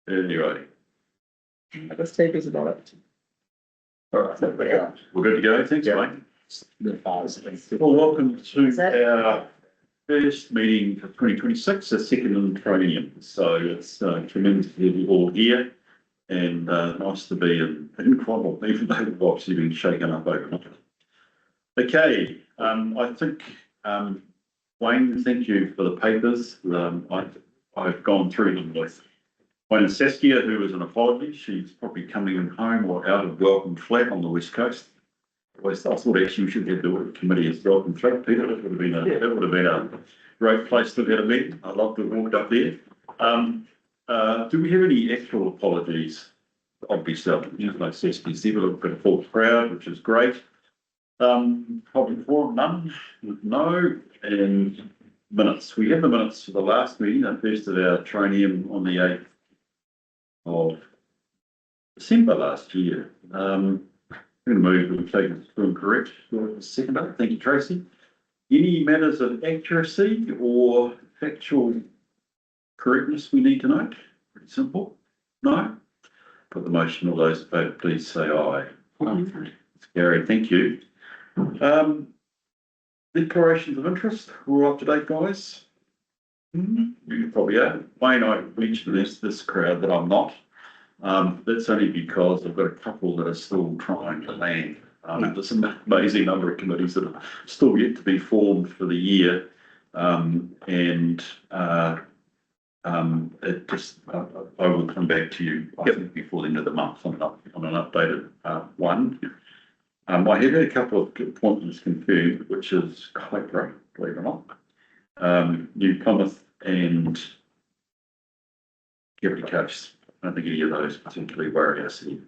Anyway, The speakers about it. all right, we're good to go. Thanks, Yeah. mate. The files. Well, welcome Is that- to our first meeting for 2026, the second in training. So it's tremendous to have you all here, and nice to be in Cromwell, even though we've obviously been shaken up overnight. Okay, I think Wayne, thank you for the papers. I've gone through them with Wayne and Saskia, who is an apology. She's probably coming home or out of Welcome Flat on the West Coast. I thought actually we should have the audit committee as Welcome Flat, Peter. That would have been a great place to have had a meeting. I'd love to have walked up there. Do we have any actual apologies? Obviously, there's no Saskia's there, but we've got a full crowd, which is great. Probably none, no, and minutes. We have the minutes for the last meeting, the first of our training on the 8th of December last year. I'm going to move, we've taken it through and correct for the second up. Thank you, Tracy. Any matters of accuracy or factual correctness we need to note? Pretty simple. No? Put the motion, all those in favour, please say aye. It's carried, thank you. Declarations of interest, we're up to date, guys. You probably are. Wayne, I mentioned this crowd that I'm not. That's only because I've got a couple that are still trying to land. There's an amazing number of committees that are still yet to be formed for the year. It just, I will come back to you, I think, before the end of the month on an updated one. I have had a couple of appointments confirmed, which is Kypro, believe it or not. New Plymouth and Deputy Coast. I don't think any of those particularly worry us here.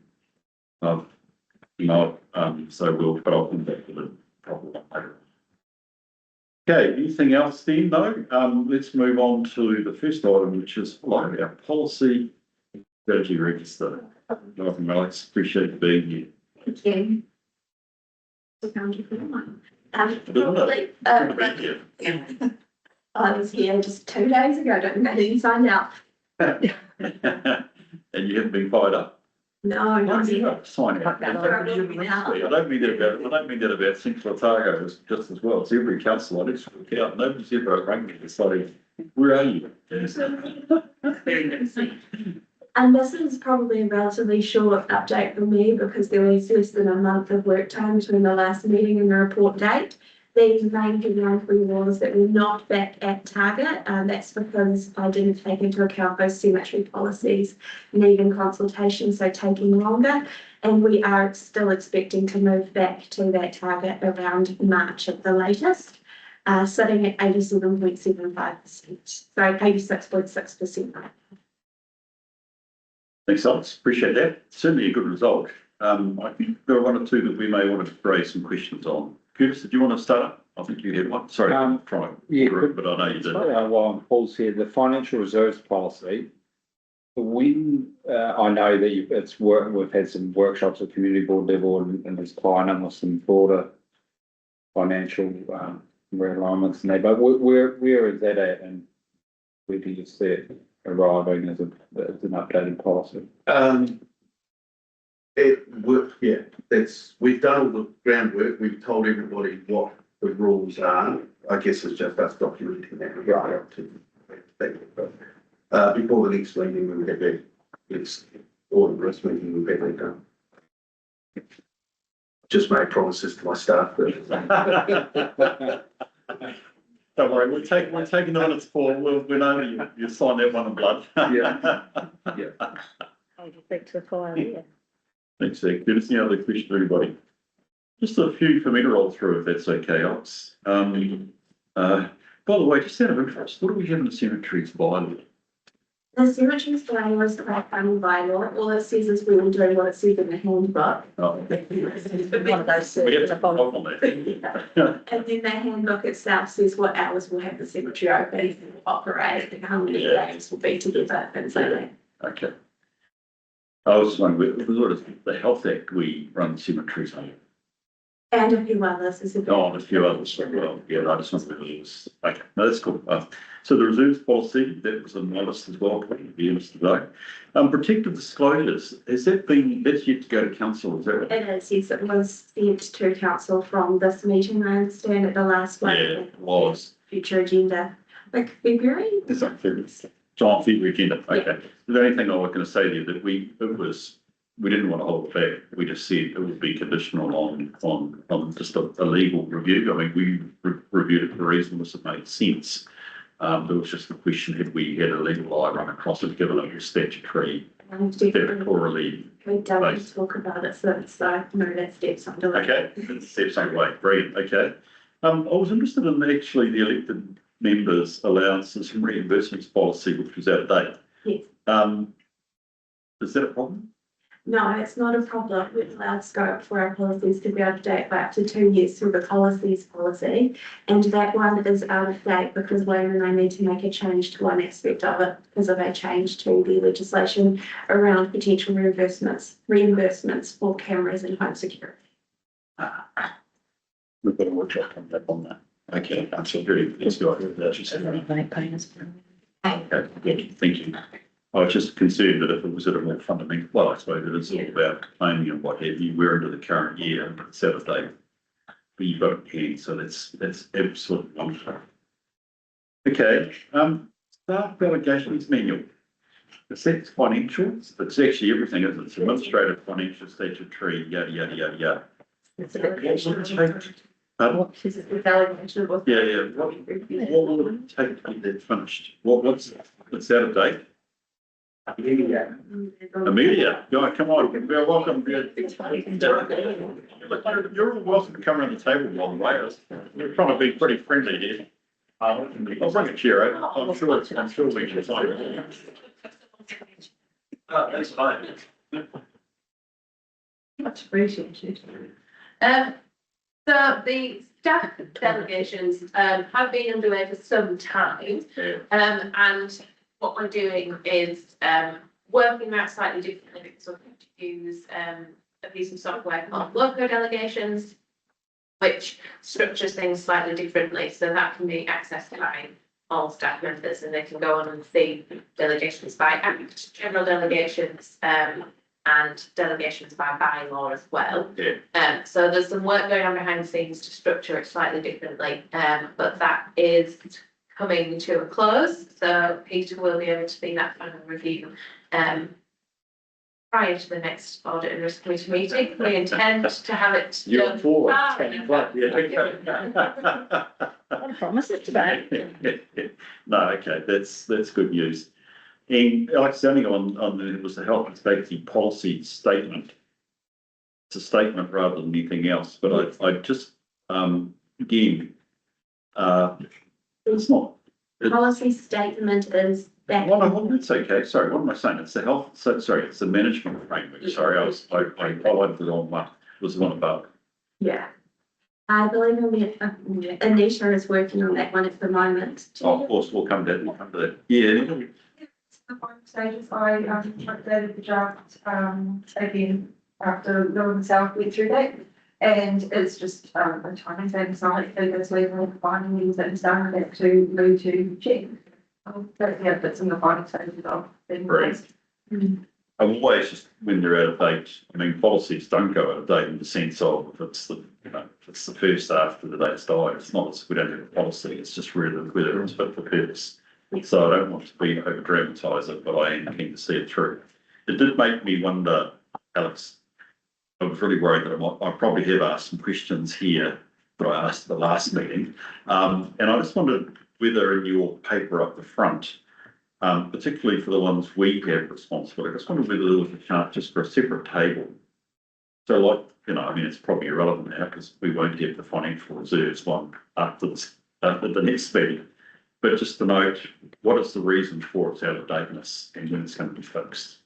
So but I'll come back to the problem later. Okay, anything else then? No. Let's move on to the first item, which is our policy strategy register. Welcome, Alex. Appreciate you being here. Thank you. So thank you for that one. I was here just 2 days ago. I don't think I didn't sign out. And you haven't been fired up? No, not yet. Sign out. I don't mean that about Central Otago just as well. It's every council I just look out. Nobody's ever rang me to say, where are you? And this is probably a relatively short update for me because there was less than a month of work time between the last meeting and the report date. The main headline for you was that we're not back at target, and that's because I didn't take into account those cemetery policies needing consultation, so taking longer. And we are still expecting to move back to that target around March at the latest, sitting at 87.75%, so 86.6%. Thanks, Alex. Appreciate that. Certainly a good result. I think there are one or two that we may want to raise some questions on. Curtis, did you want to start up? I think you had one. Sorry, but I know you did. While Paul's here, the financial reserves policy. When I know that we've had some workshops at community board level and there's client with some broader financial realignments and that, but where is that at, and where do you see it arriving as an updated policy? We've done all the groundwork. We've told everybody what the rules are. I guess it's just us documenting that. Before the next meeting, we will have that next audit risk meeting, we'll have that done. Just made promises to my staff. Don't worry, we're taking the minutes for. We know you signed that one in blood. Yeah. I'll just speak to the file, yeah. Thanks, Curtis. Any other question for anybody? Just a few for me to roll through, if that's okay, Alex. By the way, just out of interest, what do we have in the cemeteries bylaw? The cemeteries bylaw is the planning bylaw. All it says is we will do what it says in the handbook. Oh. One of those. We have to follow on that. And then the handbook itself says what hours will have the cemetery open, operate, and how many days will be together, and so that. Okay. I was just wondering, what is the Health Act we run cemeteries on? And a few others as Oh, and a few others as well. Yeah, I just wanted to use. Okay, no, that's cool. So the reserves policy, that was on my list as well, probably be interested to know. Protective disclosures, that's yet to go to council, is that right? It is, yes, it was sent to council from this meeting, I understand, at the last one. Yeah, it was. Future agenda, like February? It's on February. John, February agenda, okay. The only thing I was gonna say to you that we didn't want to hold it back. We just said it would be conditional on just a legal review. I mean, we reviewed it for reasons that made sense. There was just the question, had we had a legal eye run across it, given it was statutorily, statutorily. We don't talk about it, so it's like, no, that steps underway. Okay, that's steps underway, brilliant, okay. I was interested in actually the elected members' allowances and reimbursements policy, which was out of date. Yes. Is that a problem? No, it's not a problem. We've allowed scope for our policies to be out of date by up to 2 years through the policies policy. And that one is out of date because Wayne and I need to make a change to one aspect of it because of a change to the legislation around potential reimbursements for cameras and home security. We've got a workshop coming up on that. Okay, I'm so very, let's go over that. Okay, good, thank you. I was just concerned that if it was at a more fundamental, well, I suppose it is all about claiming and what have you, we're into the current year and it's out of date. But you've got it here, so that's absolutely wonderful. Okay, staff delegations manual. It's financial, it's actually everything, isn't it? It's administrative, financial, statutory, yada, yada, yada, yada. It's a delegation. Pardon? This is the delegation of. Yeah. What will it take to get that finished? It's out of date? Amelia, yeah, come on, you're welcome. You're all welcome to come around the table, by the way. We're trying to be pretty friendly here. I'll bring a chair out. I'm sure we can find it. That's fine. Much appreciated. So the staff delegations have been underway for some time. And what we're doing is working out slightly differently because we're going to use a piece of software called loco delegations, which structures things slightly differently. So that can be accessed by all staff members and they can go on and see delegations by act, general delegations, and delegations by bylaw as well. Yeah. So there's some work going on behind the scenes to structure it slightly differently, but that is coming to a close. So Peter will be able to see that final review prior to the next audit and risk committee meeting. We intend to have it You're done. forward. I promise it today. No, okay, that's good news. And like standing on it was the health and safety policy statement. It's a statement rather than anything else, but I just, again, it's not. Policy statement is that. It's okay, sorry, what am I saying? It's the health, it's the management framework, sorry, I highlighted the wrong one, it was the one above. Yeah. I believe Anita is working on that one at the moment. Oh, of course, we'll come to that, yeah. Stages, I updated the draft again after Northern South went through that. And it's just a timing thing, it's not like there's legal findings and stuff that to move to check. But yeah, that's in the final stages of being Right. I've always just, when they're out of date, I mean, policies don't go out of date in the sense of if it's the, if it's the first after the date's died, it's not, we don't have a policy, it's just whether it's fit for purpose. So I don't want to be over dramatise it, but I am keen to see it through. It did make me wonder, Alex, I was really worried that I probably have asked some questions here that I asked at the last meeting. And I just wondered whether in your paper up the front, particularly for the ones we have responsibility, I just wondered whether there was a chance just for a separate table. So like, I mean, it's probably irrelevant now because we won't have the financial reserves one after the next meeting. But just to note, what is the reason for its out of dateness and when it's going to be fixed?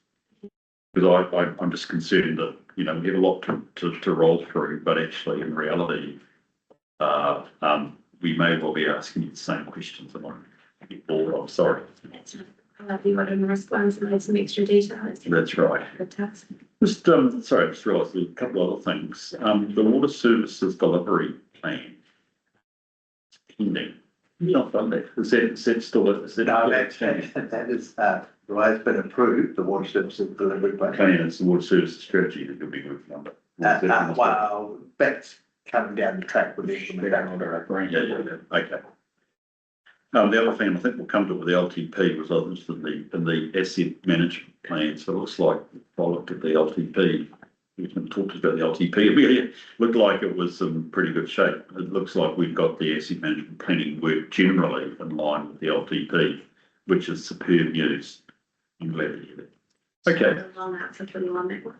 Because I'm just concerned that, we have a lot to roll through, but actually in reality, we may well be asking you the same questions. I'm sorry. I'll be able to respond and add some extra detail. That's right. Good task. Just, sorry, I just realised there's a couple of other things. The water services delivery plan. Pending. You've not done that. Is that still, is that? No, that is, well, it's been approved, the water services delivery plan. Plan, it's the water services strategy that you'll be working on. Well, that's coming down the track with the implementation. Yeah, okay. The other thing, I think we'll come to it with the LTP, was I was in the asset management plan, so it looks like, if I looked at the LTP, we can talk about the LTP, it really looked like it was in pretty good shape. It looks like we've got the asset management planning work generally in line with the LTP, which is superb news. I'm glad to hear that. Okay. Long answer for the one network.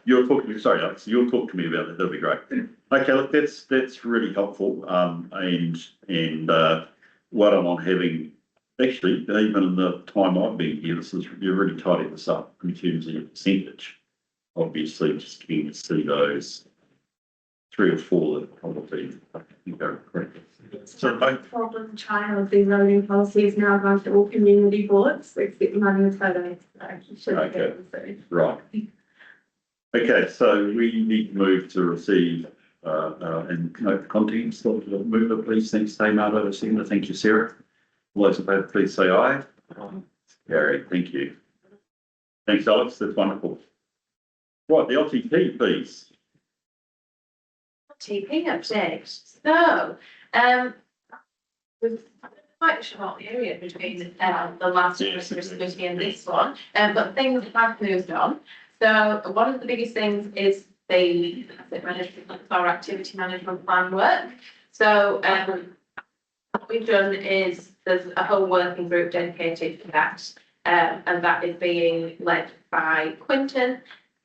You'll talk to me, sorry, Alex, you'll talk to me about that, that'll be great. Okay, look, that's really helpful, and what I'm on having, actually, even in the time I've been here, you're really tidying this up in terms of your percentage. Obviously, just keen to see those 3 or 4 that probably, I think are correct. So, Problem child, the voting policy is now going to all community boards, except money is voting. Okay. Right. Okay, so we need to move to receive and note the contents of the mover, please. Thanks, Marta. Second, thank you, Sarah. All those in favour, please say aye. Gary, thank you. Thanks, Alex. That's wonderful. Right, the LTP, please. TP update. So, we've quite a short period between the last Christmas meeting and this one, but things have moved on. So one of the biggest things is the asset management or activity management plan work. So what we've done is there's a whole working group dedicated to that, and that is being led by Quinton.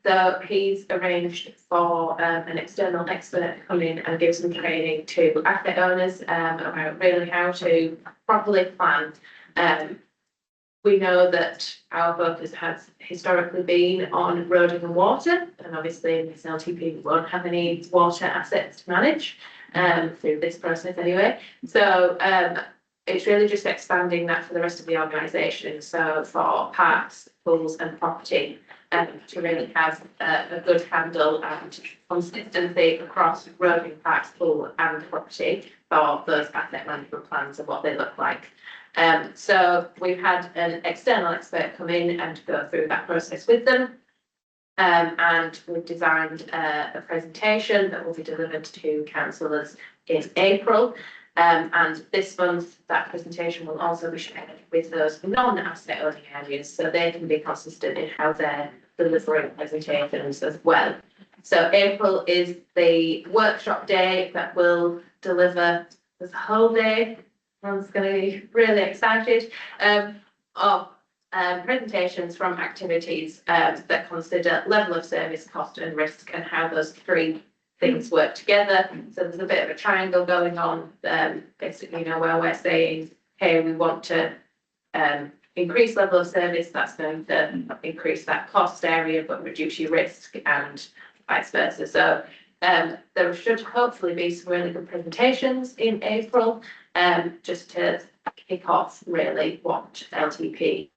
So he's arranged for an external expert to come in and give some training to asset owners about really how to properly plan. We know that our focus has historically been on road and water, and obviously in this LTP we won't have any water assets to manage through this process anyway. So it's really just expanding that for the rest of the organisation. So for parks, pools and property, to really have a good handle and consistency across road, parks, pool and property for those asset management plans and what they look like. So we've had an external expert come in and go through that process with them. And we've designed a presentation that will be delivered to councillors in April. And this month, that presentation will also be shared with those non-asset owning areas, so they can be consistent in how they're delivering presentations as well. So April is the workshop day that will deliver this whole day. Everyone's going to be really excited of presentations from activities that consider level of service, cost and risk, and how those 3 things work together. So there's a bit of a triangle going on, basically, where we're saying, hey, we want to increase level of service, that's going to increase that cost area, but reduce your risk, and vice versa. So there should hopefully be some really good presentations in April, just to kick off really what LTP.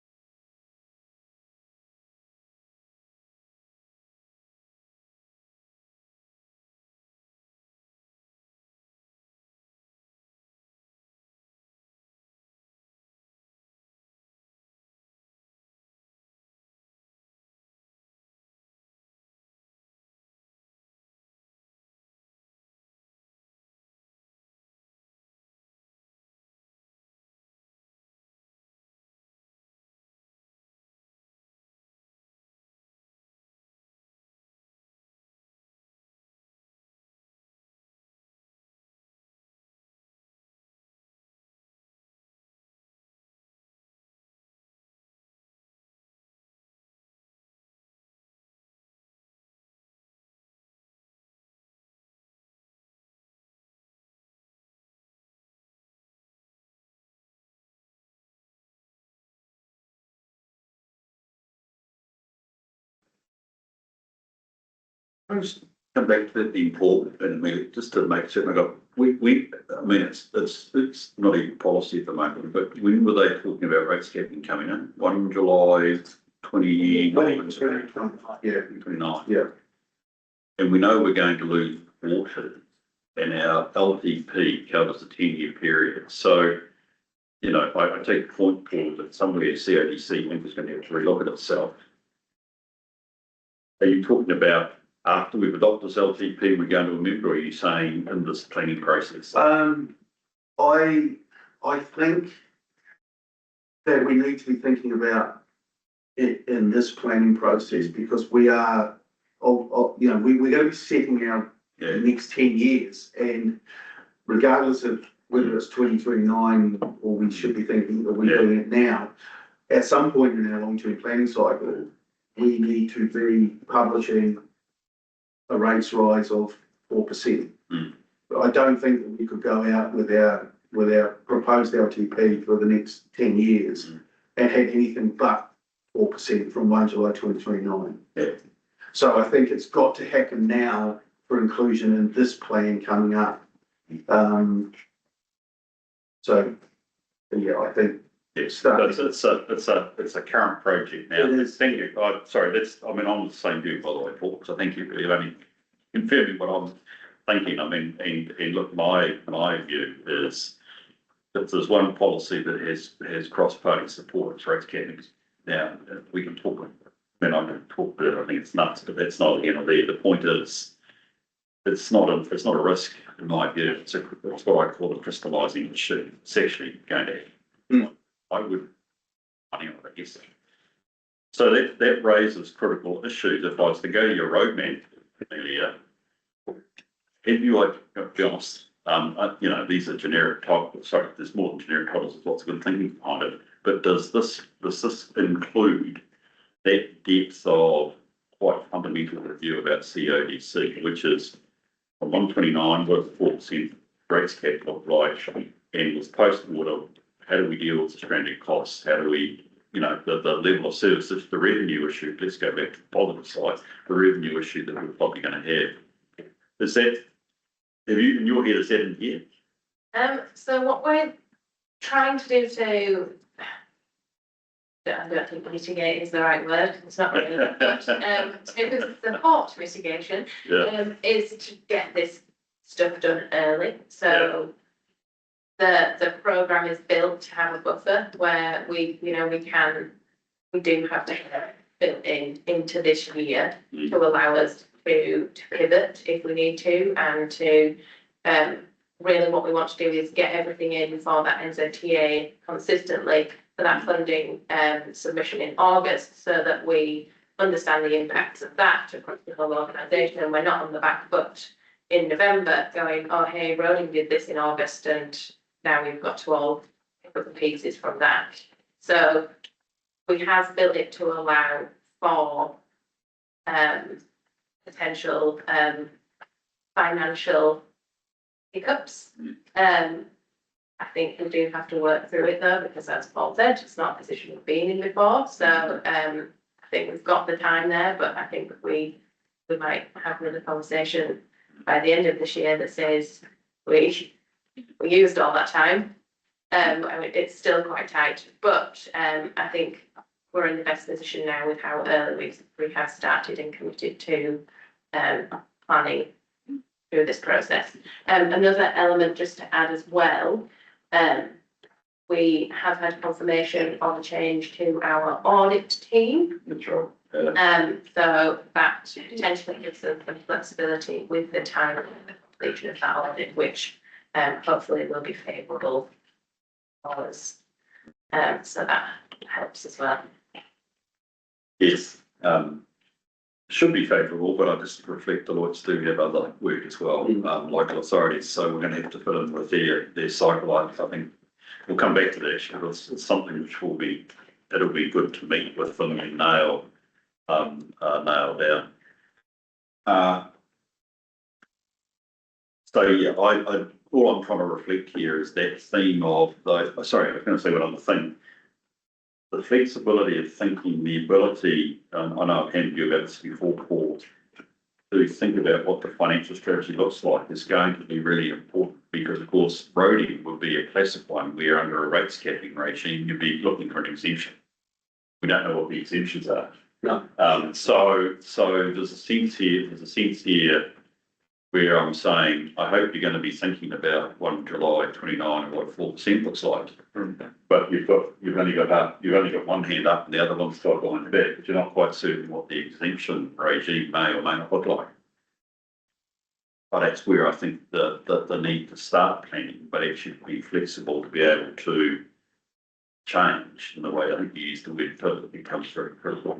I'll just come back to the import in a minute, just to make certain I got, I mean, it's not even policy at the moment, but when were they talking about rates capping coming in? 1 July 29. Yeah, 29. yeah. And we know we're going to lose water, and our LTP covers a 10-year period. So, you know, I take the point, Paul, that somewhere CODC is going to have to relook at itself. Are you talking about after we've adopted this LTP, we're going to amend, or are you saying in this planning process? I think that we need to be thinking about it in this planning process, because we are, we're going to be setting our Yeah, next 10 years, and regardless of whether it's 2029 or we should be thinking that we're doing it now, at some point in our long-term planning cycle, we need to be publishing a rates rise of 4%. Mm. But I don't think that we could go out with our proposed LTP for the next 10 years and have anything but 4% from 1 July 2029. Yeah. So I think it's got to happen now for inclusion in this plan coming up. So, yeah, I think yes, it's a current project now. It is. Thank you. Sorry, I'm on the same view, by the way, Paul, so thank you for only confirming what I'm thinking. I mean, and look, my view is that there's one policy that has cross-party support, it's rates capping. Now, we can talk, I can talk, but I think it's nuts, but that's not the end of it. The point is, it's not a risk in my view. It's what I call a crystallising issue. It's actually going to happen. I would, I guess. So that raises critical issues. If I was to go to your roadmap earlier, have you, to be honest, these are generic titles. Sorry, there's more than generic titles. There's lots of good thinking behind it. But does this include that depth of quite fundamental review about CODC, which is on 129, what does the 4% rates cap look like? And with post-water, how do we deal with the stranded costs? How do we, the level of services, the revenue issue? Let's go back to the positive side, the revenue issue that we're probably going to have. Is that, have you, in your head, is that in here? So what we're trying to do I don't think mitigate is the right word, it's not really, but to support mitigation, is to get this stuff done early. So the programme is built to have a buffer where we do have to built into this year to allow us to pivot if we need to, and to really what we want to do is get everything in for that NZTA consistently for that funding submission in August, so that we understand the impacts of that across the whole organisation, and we're not on the back foot in November going, oh hey, Roding did this in August and now we've got to all pick up the pieces from that. So we have built it to allow for potential financial hiccups. I think we do have to work through it though, because as Paul said, it's not a position we've been in before. So I think we've got the time there, but I think we might have another conversation by the end of this year that says we used all that time. I mean, it's still quite tight, but I think we're in the best position now with how early we have started and committed to planning through this process. Another element just to add as well, we have had confirmation of a change to our audit team. That's right. So that potentially gives us some flexibility with the time of the completion of that audit, which hopefully will be favourable for us. So that helps as well. Yes, should be favourable, but I just reflect Deloitte's do have other work as well, local authorities. So we're going to have to fit in with their cycle. I think we'll come back to that issue. It's something which it'll be good to meet with them and nail down. So yeah, all I'm trying to reflect here is that theme of sorry, I was going to say one other thing. The flexibility of thinking, the ability, I know I've handed you about this before, Paul, to think about what the financial strategy looks like is going to be really important, because of course, roading will be a classic one where under a rates capping regime, you'd be looking for an exemption. We don't know what the exemptions are. No. So there's a sense here where I'm saying, I hope you're going to be thinking about 1 July 29 and what 4% looks like. But you've only got one hand up and the other one's tied behind the back, but you're not quite certain what the exemption regime may or may not look like. But that's where I think the need to start planning, but actually be flexible to be able to change in the way I think you used the word pivot becomes very critical.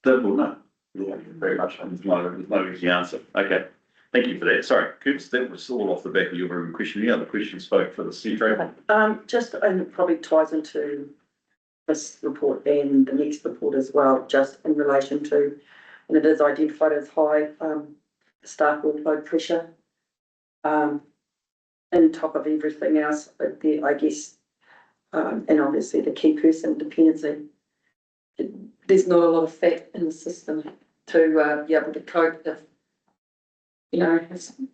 That will know. Yeah, very much. There's no easy answer. Okay. Thank you for that. Sorry, Curtis, that was all off the back of your question. The other question spoke for the centre. Just, and it probably ties into this report and the next report as well, just in relation to, and it is identified as high, staff workload pressure. On top of everything else, but the, I guess, and obviously the key person dependency. There's not a lot of fat in the system to be able to cope if, you know,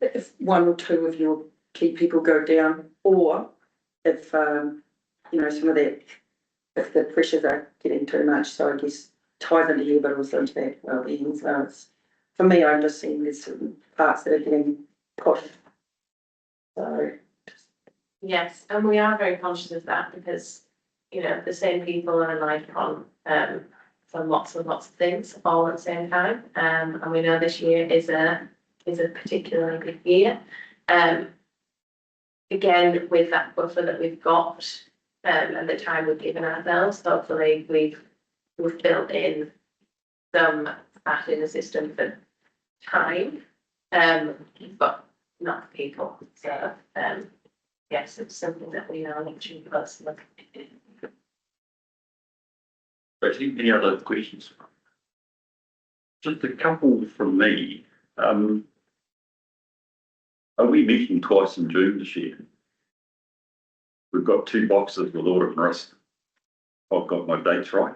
if one or two of your key people go down, or if, you know, some of that, if the pressures are getting too much. So I guess ties into here, but also into that well-being. So it's, for me, I'm just seeing there's certain parts that are getting pushed. So. Yes, and we are very conscious of that because, you know, the same people are relying on for lots and lots of things all at the same time. And we know this year is a particularly big year. Again, with that buffer that we've got and the time we've given ourselves, hopefully we've built in some fat in the system for time, but not for people. So yes, it's something that we are watching closely. Any other questions? Just a couple from me. Are we meeting twice in June this year? We've got 2 boxes with audit and risk. I've got my dates right.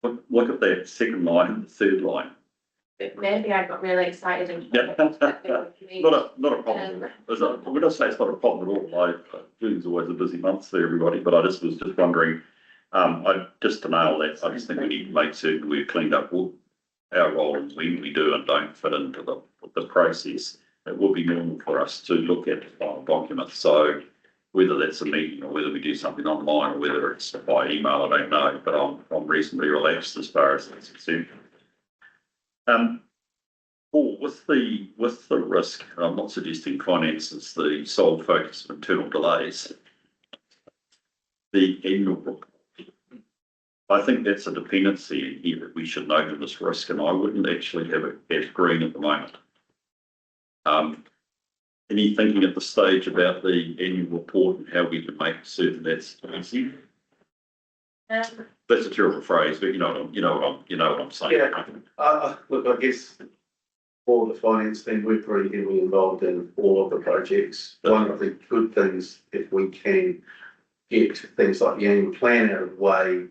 Look at that second line and the third line. Maybe I got really excited and. Yeah. Not a problem. When I say it's not a problem at all, June's always a busy month for everybody, but I was just wondering, just to nail that, I just think we need to make certain we've cleaned up our role and when we do and don't fit into the process. It will be normal for us to look at the final document. So whether that's a meeting or whether we do something online or whether it's by email, I don't know, but I'm reasonably relaxed as far as that's concerned. Paul, with the risk, and I'm not suggesting finance is the sole focus of internal delays, the annual report, I think that's a dependency in here that we should note in this risk, and I wouldn't actually have it as green at the moment. Any thinking at the stage about the annual report and how we can make certain that's easy? That's a terrible phrase, but you know what I'm saying. Yeah. Look, I guess for the finance team, we're pretty heavily involved in all of the projects. One of the good things, if we can get things like the annual plan out of the way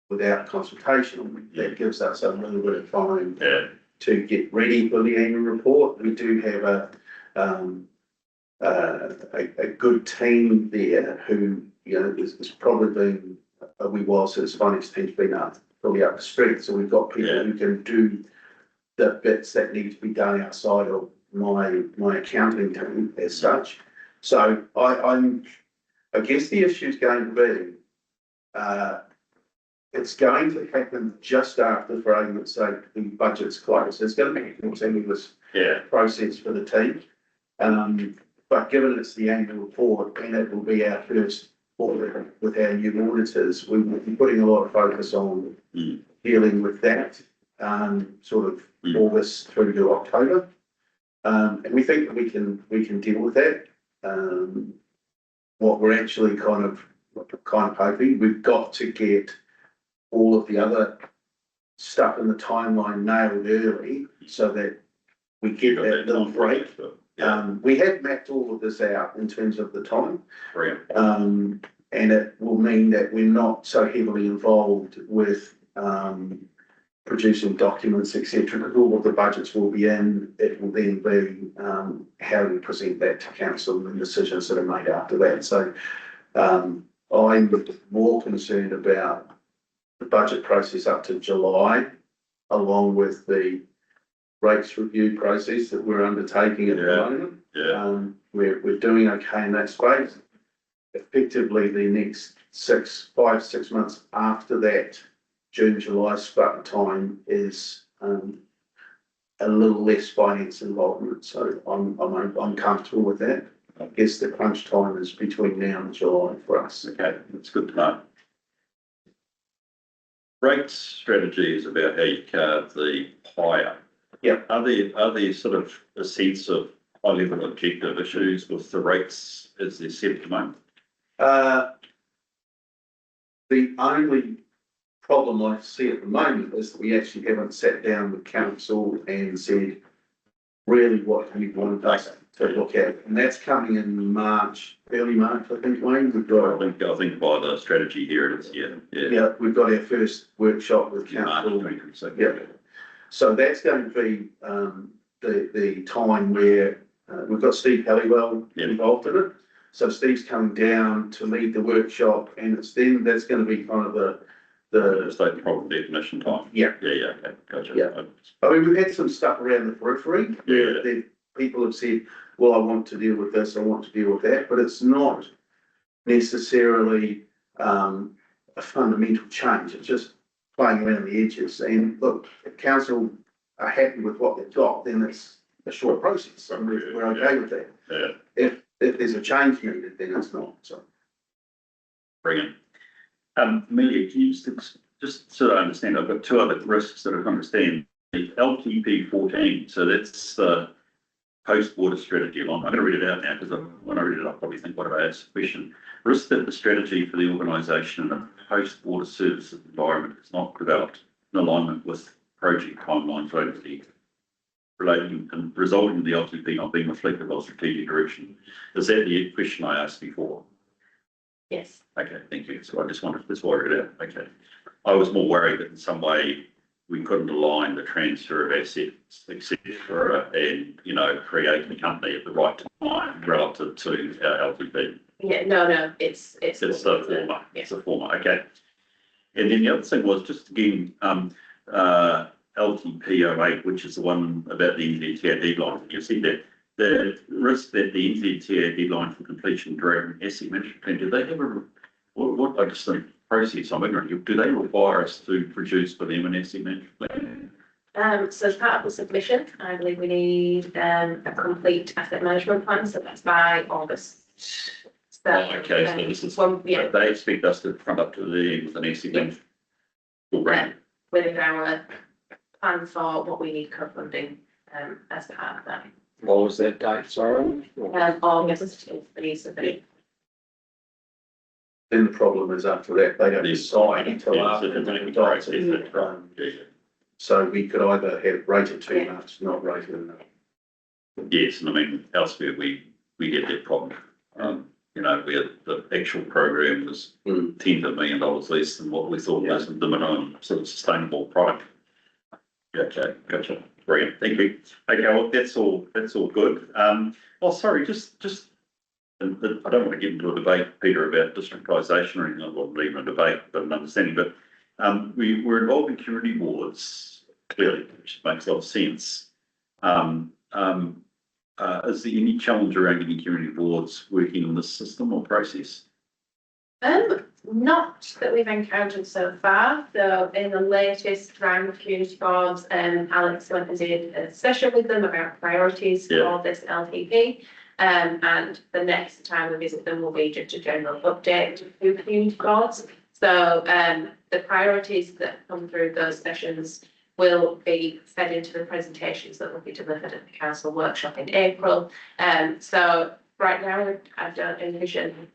without consultation, that gives us a little bit of time to get ready for the annual report. We do have a good team there who, you know, is probably been a wee while since finance team's been probably up to strength. So we've got people who can do the bits that need to be done outside of my accounting team as such. So I guess the issue is going to be, it's going to happen just after, for argument's sake, the budget's closed. It's going to be a continuous process for the team. But given it's the annual report and it will be our first audit with our new auditors, we will be putting a lot of focus on dealing with that, sort of August through to October. And we think that we can deal with that. What we're actually kind of hoping, we've got to get all of the other stuff in the timeline nailed early so that we get that little break. We have mapped all of this out in terms of the time. And it will mean that we're not so heavily involved with producing documents, etc. Because all of the budgets will be in. It will then be how we present that to council and decisions that are made after that. So I'm more concerned about the budget process up to July, along with the rates review process that we're undertaking at the Yeah. moment. Yeah, We're doing okay in that space. Effectively, the next 5, 6 months after that, June, July start time is, a little less finance involvement, so I'm comfortable with that. I guess the crunch time is between now and July for us. okay, that's good to know. Rate strategy is about how you carve the hire. Yeah. Are there sort of a sense of high level objective issues with the rates as they're set at the moment? The only problem I see at the moment is that we actually haven't sat down with council and said, really what do you want us to look at? And that's coming in March, early March, I think, Wayne. I think by the strategy here it is, Yeah, we've got our first workshop with March council. 2026. Yeah. So that's going to be, the time where, we've got Steve Halliwell involved in it. So Steve's coming down to lead the workshop, and it's then, that's going to be kind of the State problem definition time. Yeah. Yeah, okay, gotcha. Yeah. I mean, we've had some stuff around the periphery where people have said, well, I want to deal with this, I want to deal with that, but it's not necessarily a fundamental change. It's just playing around the edges. And look, if council are happy with what they've got, then it's a short process, and we're okay with that. Yeah. If there's a change needed, then it's not, so. Brilliant. Amelia, can you just so I understand, I've got two other risks that I can understand. The LTP 14, so that's the post-water strategy along. I'm going to read it out now because when I read it, I'll probably think, what have I asked the question? Risk that the strategy for the organisation in a post-water services environment is not developed in alignment with project timelines overly relating and resulting in the LTP not being reflective of strategic direction. Is that the question I asked before? Yes. Okay, thank you. So I just wanted, that's why I read it out. Okay. I was more worried that in some way we couldn't align the transfer of assets, et cetera, and, create the company at the right time relative to our LTP. Yeah, no, it's. It's the former, Yeah. it's the former, okay. And then the other thing was just again, LTP 08, which is the one about the NZTA deadline. You see that the risk that the NZTA deadline for completion during asset management plan, do they have what I just think process, I'm ignorant, do they require us to produce for them an asset management plan? So as part of the submission, I believe we need a complete asset management plan, so that's by August. So, Okay, so this is, one, yeah, they expect us to front up to the with an asset management. Right. with our plan for what we need co-funding as part of that. What was that date, sorry? August is the submission. Then the problem is after that, they don't decide until after the process. So we could either have rated too much, not rated enough. Yes, and I mean, elsewhere we get that problem. Where the actual program was tens of $1 million less than what we thought was the minimum sort of sustainable product. Okay, gotcha. Brilliant, thank you. Okay, well, that's all good. Sorry, just I don't want to get into a debate, Peter, about districtisation or anything. I wasn't even a debate, but an understanding. But we're involved in community boards, clearly, which makes a lot of sense. Is there any challenge around getting community boards working on this system or process? Not that we've encountered so far. So in the latest round of community boards, Alex went and did a session with them about priorities for this LTP. And the next time we visit them will be just a general update to community boards. So the priorities that come through those sessions will be fed into the presentations that will be delivered at the council workshop in April. So right now I don't envision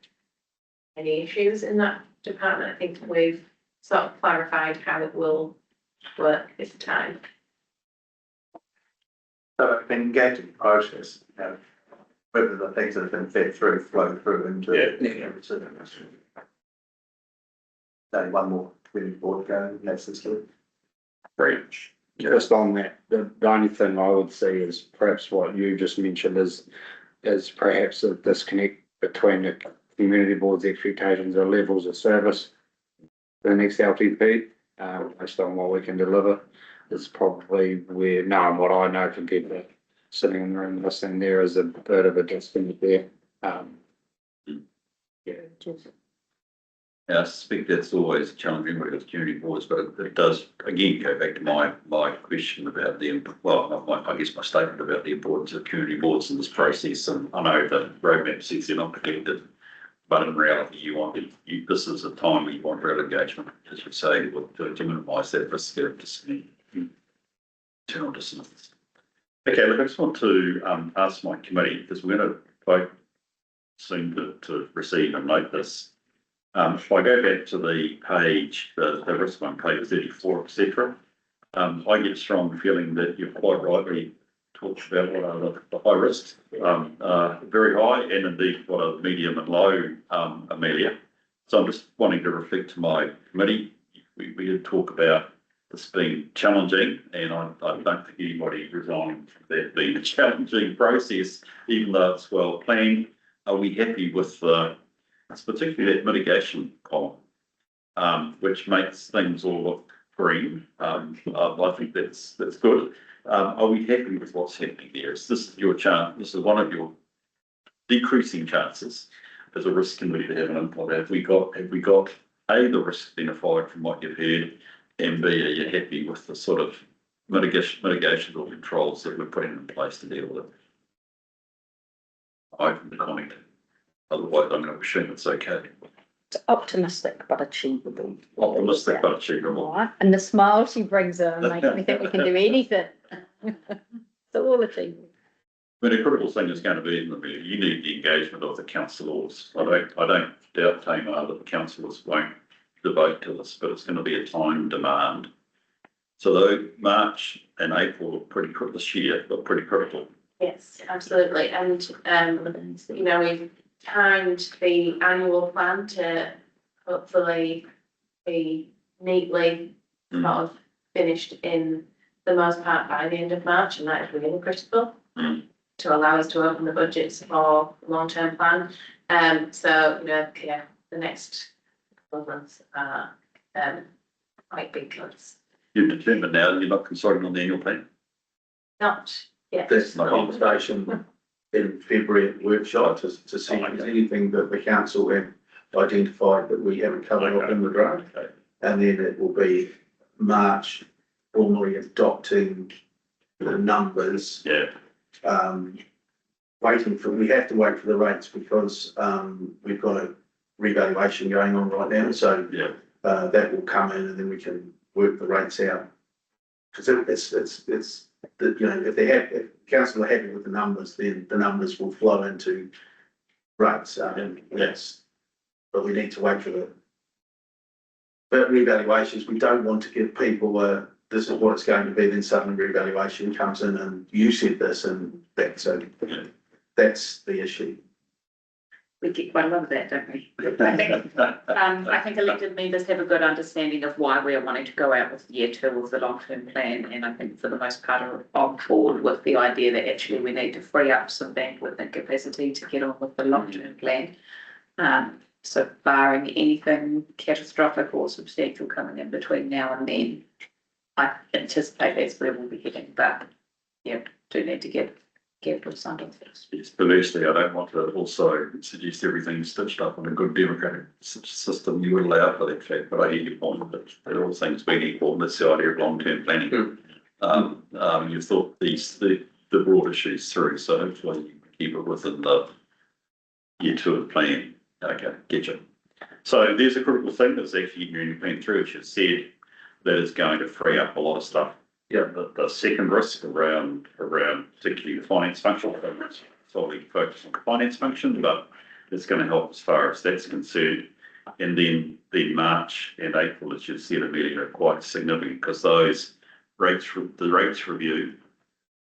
any issues in that department. I think we've sort of clarified how it will work this time. So it's an engaging process, whether the things that have been fed through flow through into only one more community board going, that's the story. Brilliant. Just on that, the only thing I would see is perhaps what you just mentioned is perhaps a disconnect between the community board's expectations or levels of service the next LTP, based on what we can deliver, is probably where, knowing what I know from people sitting in the room listening, there is a bit of a disconnect there. Yeah. Yeah, I suspect that's always challenging with community boards, but it does, again, go back to my question about I guess my statement about the importance of community boards in this process. And I know the roadmap says they're not protected, but in reality, this is a time where you want real engagement, as you say, to minimise that risk of internal dissonance. Okay, look, I just want to ask my committee, because we're going to vote soon to receive and note this. If I go back to the page, the risk one, page 34, etc., I get a strong feeling that you've quite rightly talked about what are the high risks, very high, and indeed what are medium and low, Amelia. So I'm just wanting to reflect to my committee. We did talk about this being challenging, and I don't think anybody resigned from that being a challenging process, even though it's well planned. Are we happy with it's particularly that mitigation column, which makes things all look green? I think that's good. Are we happy with what's happening there? Is this your chance? This is one of your decreasing chances as a risk committee to have an input. Have we got A, the risk identified from what you've heard, and B, are you happy with the sort of mitigation or controls that we're putting in place to deal with it? I open the comment. Otherwise, I'm going to assume it's okay. It's optimistic but achievable. Optimistic but achievable. Right. And the smile she brings in makes me think we can do anything. It's all achievable. I mean, a critical thing is going to be, you need the engagement of the councillors. I don't doubt, Tamar, that the councillors won't devote to this, but it's going to be a time demand. So though March and April look pretty critical this year, look pretty critical. Yes, absolutely. And, we've timed the annual plan to hopefully be neatly sort of finished in the most part by the end of March, and that is really critical to allow us to open the budgets for the long-term plan. The next couple of months are quite big cuts. You've determined now you're not consulting on the annual plan? Not yet. That's the conversation in February at the workshop to see if there's anything that the council have identified that we haven't covered off in the draft. Okay. And then it will be March formally adopting the numbers. Yeah. We have to wait for the rates because we've got a revaluation going on right now. So Yeah. That will come in and then we can work the rates out. Because if council are happy with the numbers, then the numbers will flow into rates. But we need to wait for the revaluations. We don't want to give people this is what it's going to be, then suddenly revaluation comes in and you said this and that. So that's the issue. We get quite a lot of that, don't we? I think elected members have a good understanding of why we are wanting to go out with year 2 of the long-term plan, and I think for the most part are on board with the idea that actually we need to free up some bandwidth and capacity to get on with the long-term plan. So barring anything catastrophic or substantial coming in between now and then, I anticipate that's where we'll be heading, but do need to get capital signed off first. Yes, perversely, I don't want to also suggest everything's stitched up in a good democratic system. You would allow for that fact, but I hear your point that all things being equal, and that's the idea of long-term planning. You've thought the broad issues through, so hopefully you keep it within the year 2 of the plan. Okay, get you. So there's a critical thing that's actually getting your plan through, as you said, that is going to free up a lot of stuff. Yeah, the second risk around particularly the finance function, solely focused on the finance function, but it's going to help as far as that's concerned. And then March and April, as you said, Amelia, are quite significant because those the rates review,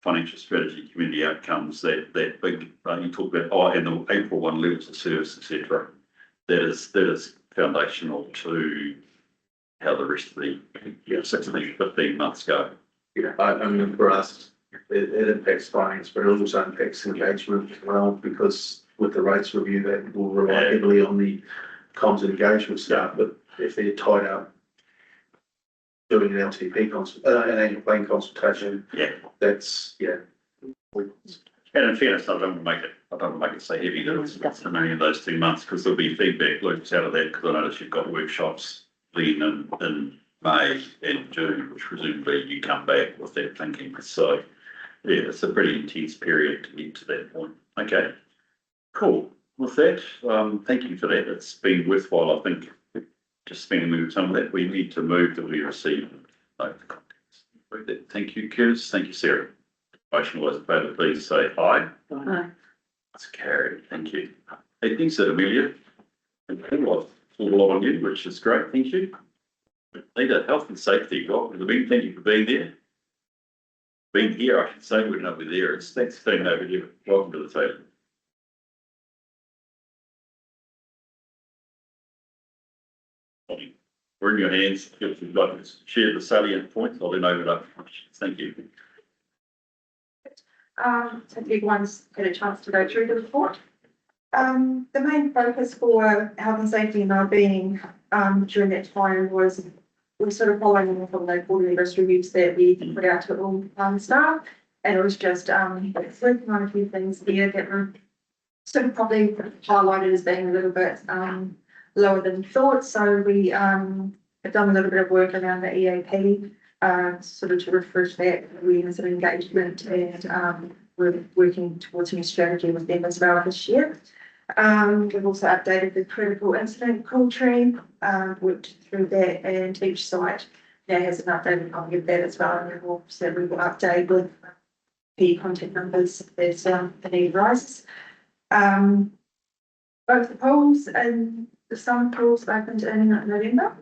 financial strategy, community outcomes, that big you talk about, and the April 1 levels of service, etc. That is foundational to how the rest of the 16, 15 months go. I mean, for us, it impacts finance, but it also impacts engagement as well, because with the rates review, that will rely heavily on the comms and engagement staff. But if they're tied up doing an LTP an annual plan consultation, Yeah. that's, yeah. And in fairness, I don't want to make it so heavy that it's only in those 2 months, because there'll be feedback loops out of that, because I notice you've got workshops leading in May and June, which presumably you come back with that thinking. So, yeah, it's a pretty intense period to get to that point. Okay, cool. With that, thank you for that. It's been worthwhile, I think, just spending with some of that. We need to move that we receive the contents. Thank you, Curtis. Thank you, Sarah. Motion was voted, please say aye. Aye. That's carried, thank you. Hey, thanks, Amelia. And a lot on you, which is great, thank you. Leader, health and safety, welcome. Thank you for being there. Being here, I should say, we're not there. It's thanks for being over here. Welcome to the table. We're in your hands. If you'd like to share the salient points, I'll then open it up. Thank you. So everyone's had a chance to go through the report. The main focus for health and safety and wellbeing, during that time was we're sort of following on from the quarterly risk reviews that we put out to all staff. And it was just, working on a few things here that were sort of probably highlighted as being a little bit, lower than thought. So we, have done a little bit of work around the EAP, sort of to refresh that awareness and engagement, and we're working towards a new strategy with them as well this year. We've also updated the critical incident call tree, worked through that, and each site now has an updated copy of that as well. And we will update with the contact numbers as the need arises. Both the pools and the summer pools opened in November,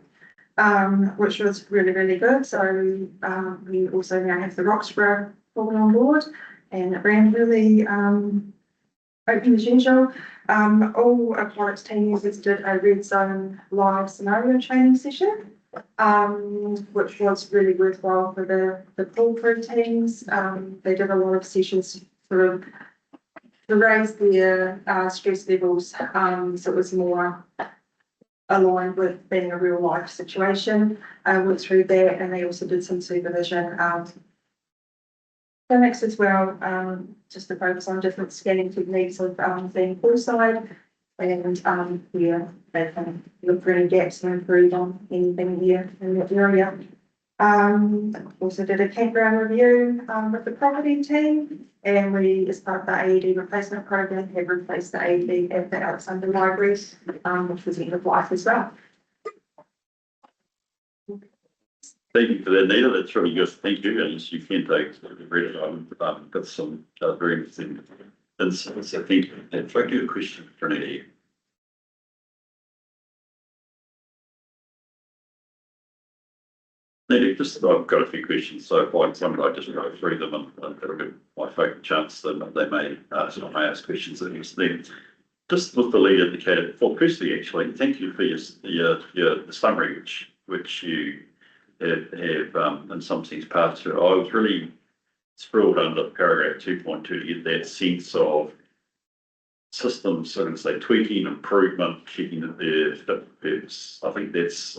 which was really, really good. So we also now have the Roxburgh pool on board, and it ran really open as usual. All aquatics team users did a red zone live scenario training session, which was really worthwhile for the pool crew teams. They did a lot of sessions sort of to raise their stress levels, so it was more aligned with being a real life situation. Went through that, and they also did some supervision clinics as well, just to focus on different scanning techniques of being poolside, and yeah, they can look for any gaps and improve on anything here in that area. Also did a campground review with the property team, and we, as part of the AED replacement program, have replaced the AED at the Alexander Library, which was end of life as well. Thank you for that, Nita. That's really good. Thank you. And you can take it. Got some very interesting insights. I think. If I do a question for Nita. Nita, just I've got a few questions, so if I just go through them, and that'll give my folk a chance that they may ask questions that is then. Just with the lead indicator. Well, firstly, actually, thank you for your summary, which you have in some sense passed through. I was really thrilled under paragraph 2.2 to get that sense of systems, sort of say tweaking, improvement, checking that they're fit for purpose. I think that's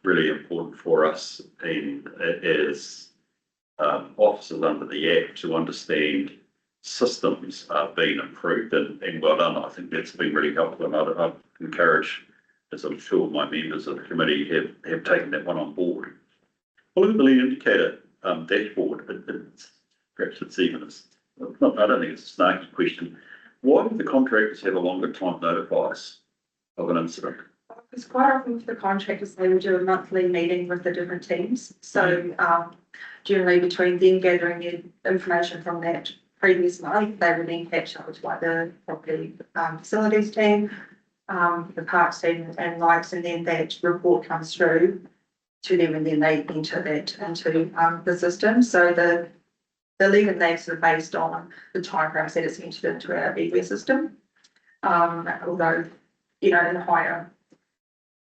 really important for us, and as officers under the Act, to understand systems are being improved, and well done. I think that's been really helpful, and I'd encourage, as I'm sure my members of the committee have taken that one on board. Well, look at the lead indicator dashboard. Perhaps it's even, I don't think it's a snarky question. Why do the contractors have a longer time to notify us of an incident? Because quite often for the contractors, they will do a monthly meeting with the different teams. So generally between them gathering the information from that previous month, they will then catch up with like the property facilities team, the parks team and lights, and then that report comes through to them, and then they enter that into the system. So the lead and names are based on the time frames that it's entered into our EV system. Although, you know, in higher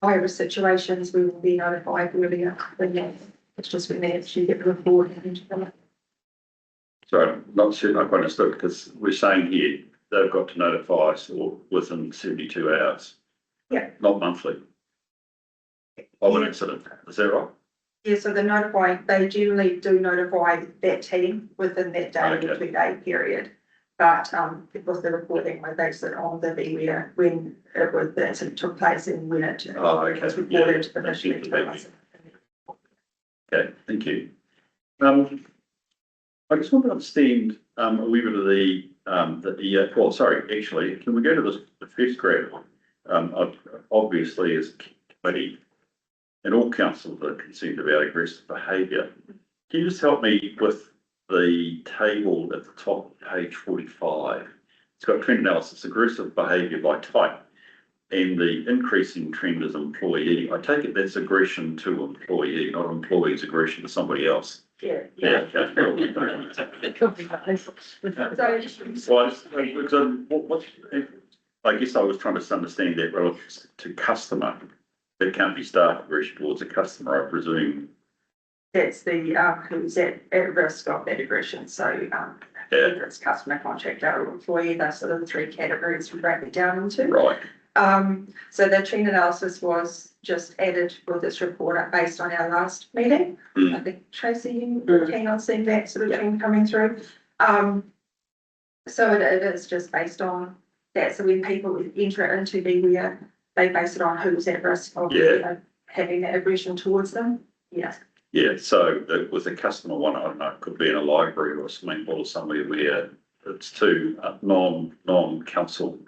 risk situations, we will be notified earlier than that. It's just when they actually get the report and enter them. Sorry, I'm not certain I quite understood, because we're saying here they've got to notify us or within 72 hours. Yeah. Not monthly. of an incident, is that right? Yeah, so they're notifying, they generally do notify that team within that day or Okay. 2 day period. But, with the reporting, they base it on the beware when it was, the incident took place and when it Oh, okay. was Yeah, reported that's initially good to to us. Okay, thank you. I just want to understand, a wee bit of well, sorry, actually, can we go to the first grade? Obviously, as a committee, and all councils are concerned about aggressive behaviour. Can you just help me with the table at the top of page 45? It's got trend analysis, aggressive behaviour by type, and the increasing trend is employee. I take it that's aggression to employee, not employee's aggression to somebody else. Yeah. Yeah. Okay. It could be both. So, Well, I guess I was trying to understand that relative to customer. There can't be staff aggression towards a customer, I presume. that's the, who's at risk of that aggression, so, whether it's customer, contractor, or employee, those sort of the three categories we break it down into. Right. So the trend analysis was just added with this report based on our last meeting. Mm. I think Tracy, you were keen on seeing that sort of trend coming through. So it is just based on that. So when people enter into beware, they base it on who's at risk of having that aggression towards them. Yeah. Yeah, so with a customer one, I don't know, it could be in a library or a swimming pool or somewhere where it's two non-council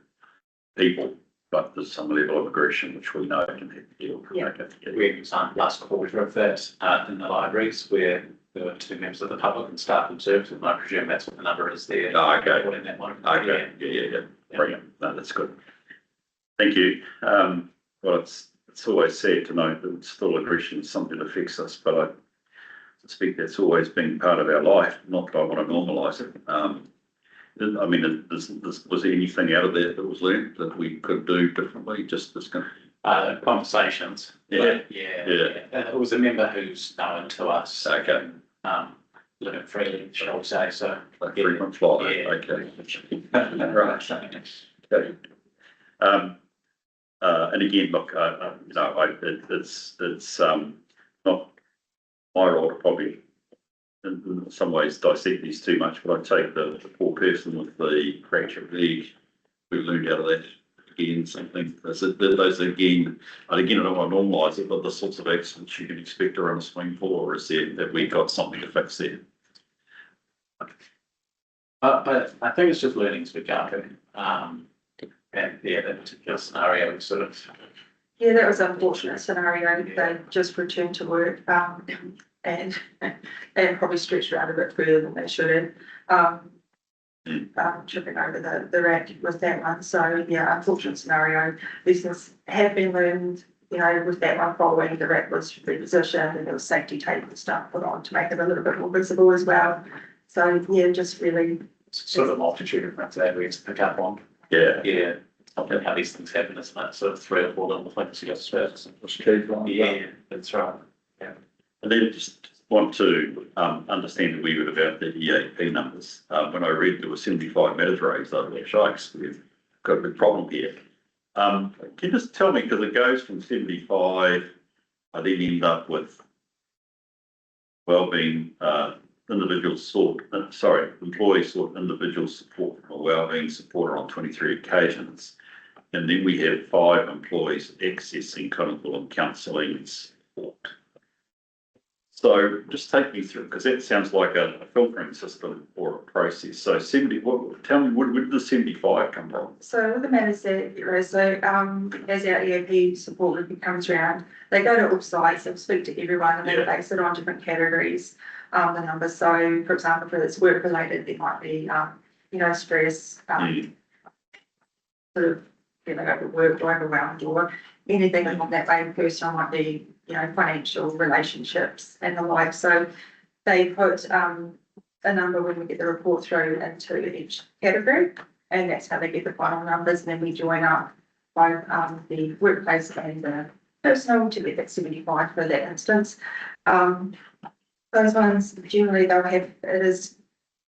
people, but there's some level of aggression which we know can have to deal with. Yeah. Okay, yeah. We had some last quarter of that in the libraries where there were 2 members of the public and staff observed, and I presume that's what the number is there. Oh, okay. Reporting that one. Okay, yeah. Brilliant. No, that's good. Thank you. Well, it's always sad to know that still aggression is something that affects us, but I suspect that's always been part of our life, not that I want to normalise it. I mean, was there anything out of that was learned that we could do differently, just this kind of? Conversations. Yeah. Yeah. Yeah. It was a member who's known to us. Okay. Living freely, shall we say, so. Like very much like that, okay. Right. Okay. And again, look, it's not my role to probably in some ways dissect these too much, but I take the poor person with the fractured leg who learned out of that again, something. Those again, and again, I don't want to normalise it, but the sorts of accidents you can expect around a swimming pool, or is there that we got something to fix there? But I think it's just learning as we go. And yeah, that particular scenario was sort of. Yeah, that was an unfortunate scenario. They just returned to work, and probably stretched out a bit further than they should have. Tripping over the rack with that one. So yeah, unfortunate scenario. Lessons have been learned, with that one following the rack was repositioned and there was safety tape and stuff put on to make it a little bit more visible as well. So yeah, just really. Sort of a multitude of things that we have to pick up on. Yeah. Yeah. Something how these things happen, isn't it? Sort of 3 or 4 little things you got to Yeah, that's right. Yeah. And then just want to understand a wee bit about the EAP numbers. When I read there were 75 matters I was shikes, we've got a big problem here. Can you just tell me, because it goes from 75, I then end up with wellbeing, employees sought individual support from a wellbeing supporter on 23 occasions. And then we have 5 employees accessing clinical and counselling support. So just take me through, because that sounds like a filtering system or a process. So tell me, where did the 75 come from? So with the matters that as our EAP support group comes around, they go to all sites, they'll speak to everyone and they base it on different categories, the numbers. So for example, if it's work related, there might be, stress, sort of, work overwhelmed or anything along that way. Personal might be, financial relationships and the like. So they put a number when we get the report through into each category, and that's how they get the final numbers. And then we join up both the workplace and the personal to get that 75 for that instance. Those ones generally they'll have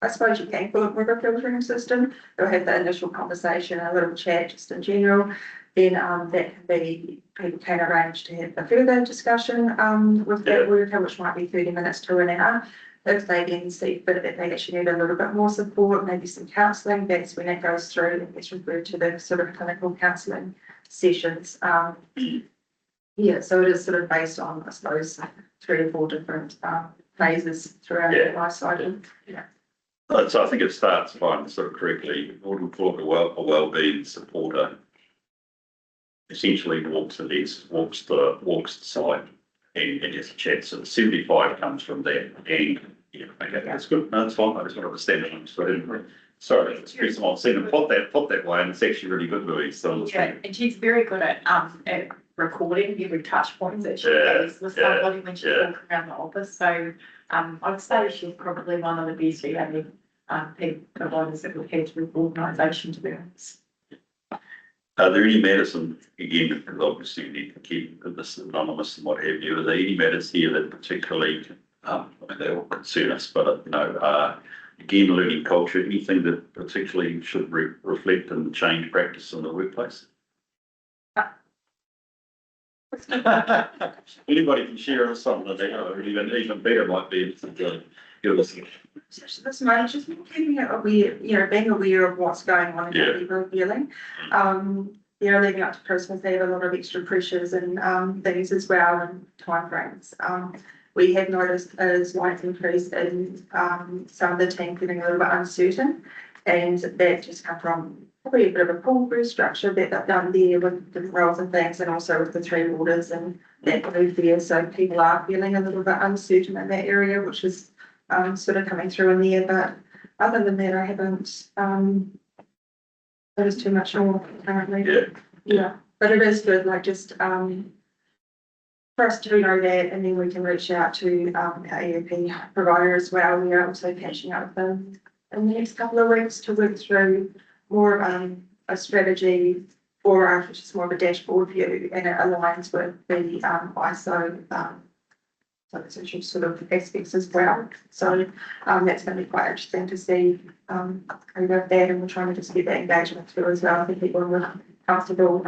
I suppose you can call it more of a filtering system. They'll have the initial conversation, a little chat just in general. then, that can be, people can arrange to have a further discussion, with that worker, which might be 30 minutes to an hour. If they then see fit that they actually need a little bit more support, maybe some counselling, that's when it goes through and gets referred to the sort of clinical counselling sessions. Yeah, so it is sort of based on, I suppose, 3 or 4 different, phases throughout the life cycle. Yeah. So I think it starts by sort of correctly, in order for a wellbeing supporter essentially walks the site and has a chat. So the 75 comes from there. And yeah, okay, that's good. No, that's fine. I just want to understand it. So I didn't, sorry, to express them on scene and put that way, and it's actually really good, Louise. So Yeah, and she's very good at recording every touch point that she has with somebody when she's walking around the office. So I'd say she's probably one of the best people providers that we've had with the organisation, to be honest. are there any matters, and again, because obviously you need to keep this anonymous and what have you, are there any matters here that particularly, I mean, they all concern us, but again, learning culture, anything that particularly should reflect and change practice in the workplace? Anybody can share something that they know, even better might be to give us. This moment, just keeping it aware, being aware of what's going on and how people are feeling. Leading up to Christmas, they have a lot of extra pressures and things as well, and timeframes. We have noticed a slight increase in some of the team feeling a little bit uncertain, and that just come from probably a bit of a pull through structure that they've done there with different roles and things, and also with the 3 orders and that move there. So people are feeling a little bit uncertain in that area, which is sort of coming through in there. But other than that, I haven't noticed too much more currently. Yeah, but it is good, like just for us to know that, and then we can reach out to our EAP provider as well. We are also catching up with them in the next couple of weeks to work through more of a strategy for us, which is more of a dashboard view, and it aligns with the ISO social sort of aspects as well. So that's going to be quite interesting to see about that, and we're trying to just get that engagement through as well. I think people are comfortable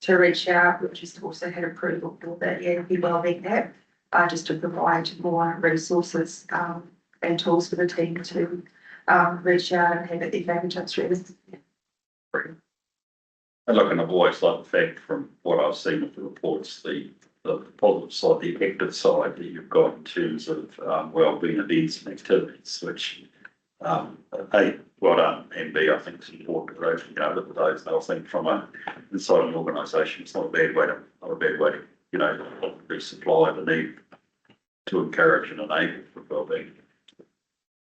to reach out, which is also had approval for the EAP Wellbeing app, just to provide more resources and tools for the team to reach out and have at their fingertips really. And look, and I've always liked the fact from what I've seen of the reports, the positive side, the effective side that you've got in terms of wellbeing events and activities, which A, well done, and B, I think it's important to look at those. And I think from inside an organisation, it's not a bad way to supply the need to encourage and enable for wellbeing.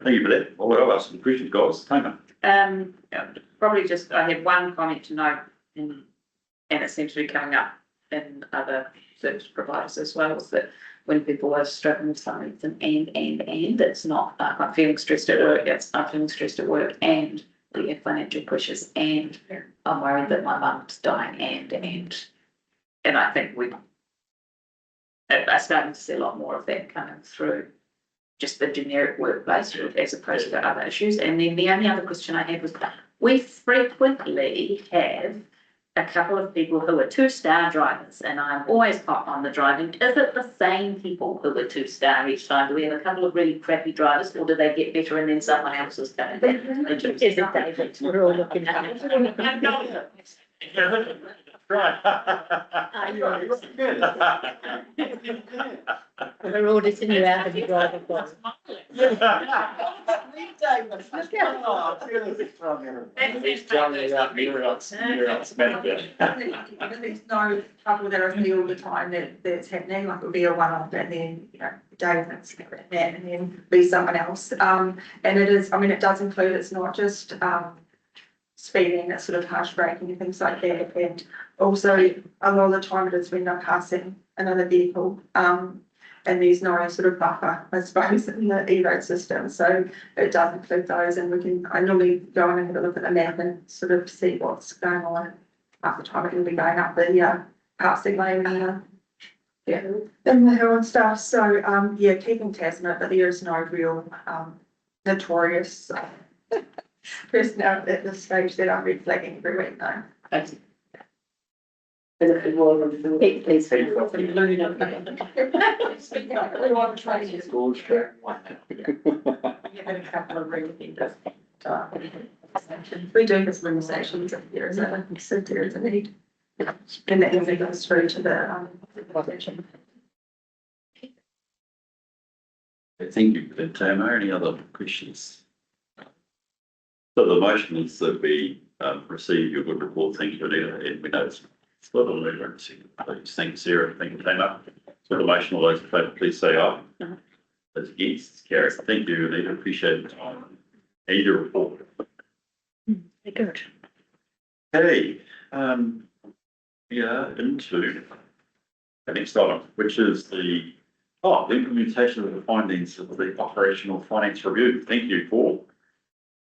Thank you for that. Well, I'll ask some questions, guys. Tama. Probably just, I had one comment to note, and it seems to be coming up in other service providers as well, is that when people are struggling with something, it's an and it's not, I'm feeling stressed at work, I'm feeling stressed at work, and we have financial pressures, and I'm worried that my mum's dying, and I think we are starting to see a lot more of that coming through just the generic workplace as opposed to other issues. And then the only other question I had was, we frequently have a couple of people who are 2-star drivers, and I'm always hot on the driving. Is it the same people who are 2-star each time? Do we have a couple of really crappy drivers, or do they get better and then someone else is coming back? Is it David? We're all looking at it. We're auditing you out of your driver class. There's no trouble that I see all the time that's happening, like it'll be a one-off and then, David's that, and then be someone else. And it is, I mean, it does include, it's not just speeding, it's sort of harsh braking and things like that. And also a lot of the time it is when they're passing another vehicle. And there's no sort of buffer, I suppose, in the E-road system. So it does include those, and I normally go in and have a look at the map and sort of see what's going on at the time. It will be going up the passing lane and in the hill and stuff. So keeping tabs on it, but there is no real notorious personnel at this stage that I'm red flagging every week though. Thank you. As if it were. Please. We want to try to. Schools track. Given a couple of really things. We do have room sections if there is a need. And that usually goes through to the, population. Thank you for that, Tamo. Any other questions? So the motion is that we receive your good report. Thank you, Anita, and we know it's a lot of emergency. Please, thank you, Sarah. Thank you, Tamo. So the motion, all those in favour, please say aye. Those against, it's carried. Thank you, Anita. Appreciate the time and your report. Good. Okay, into the next item, which is the implementation of the findings of the operational finance review. Thank you, Paul.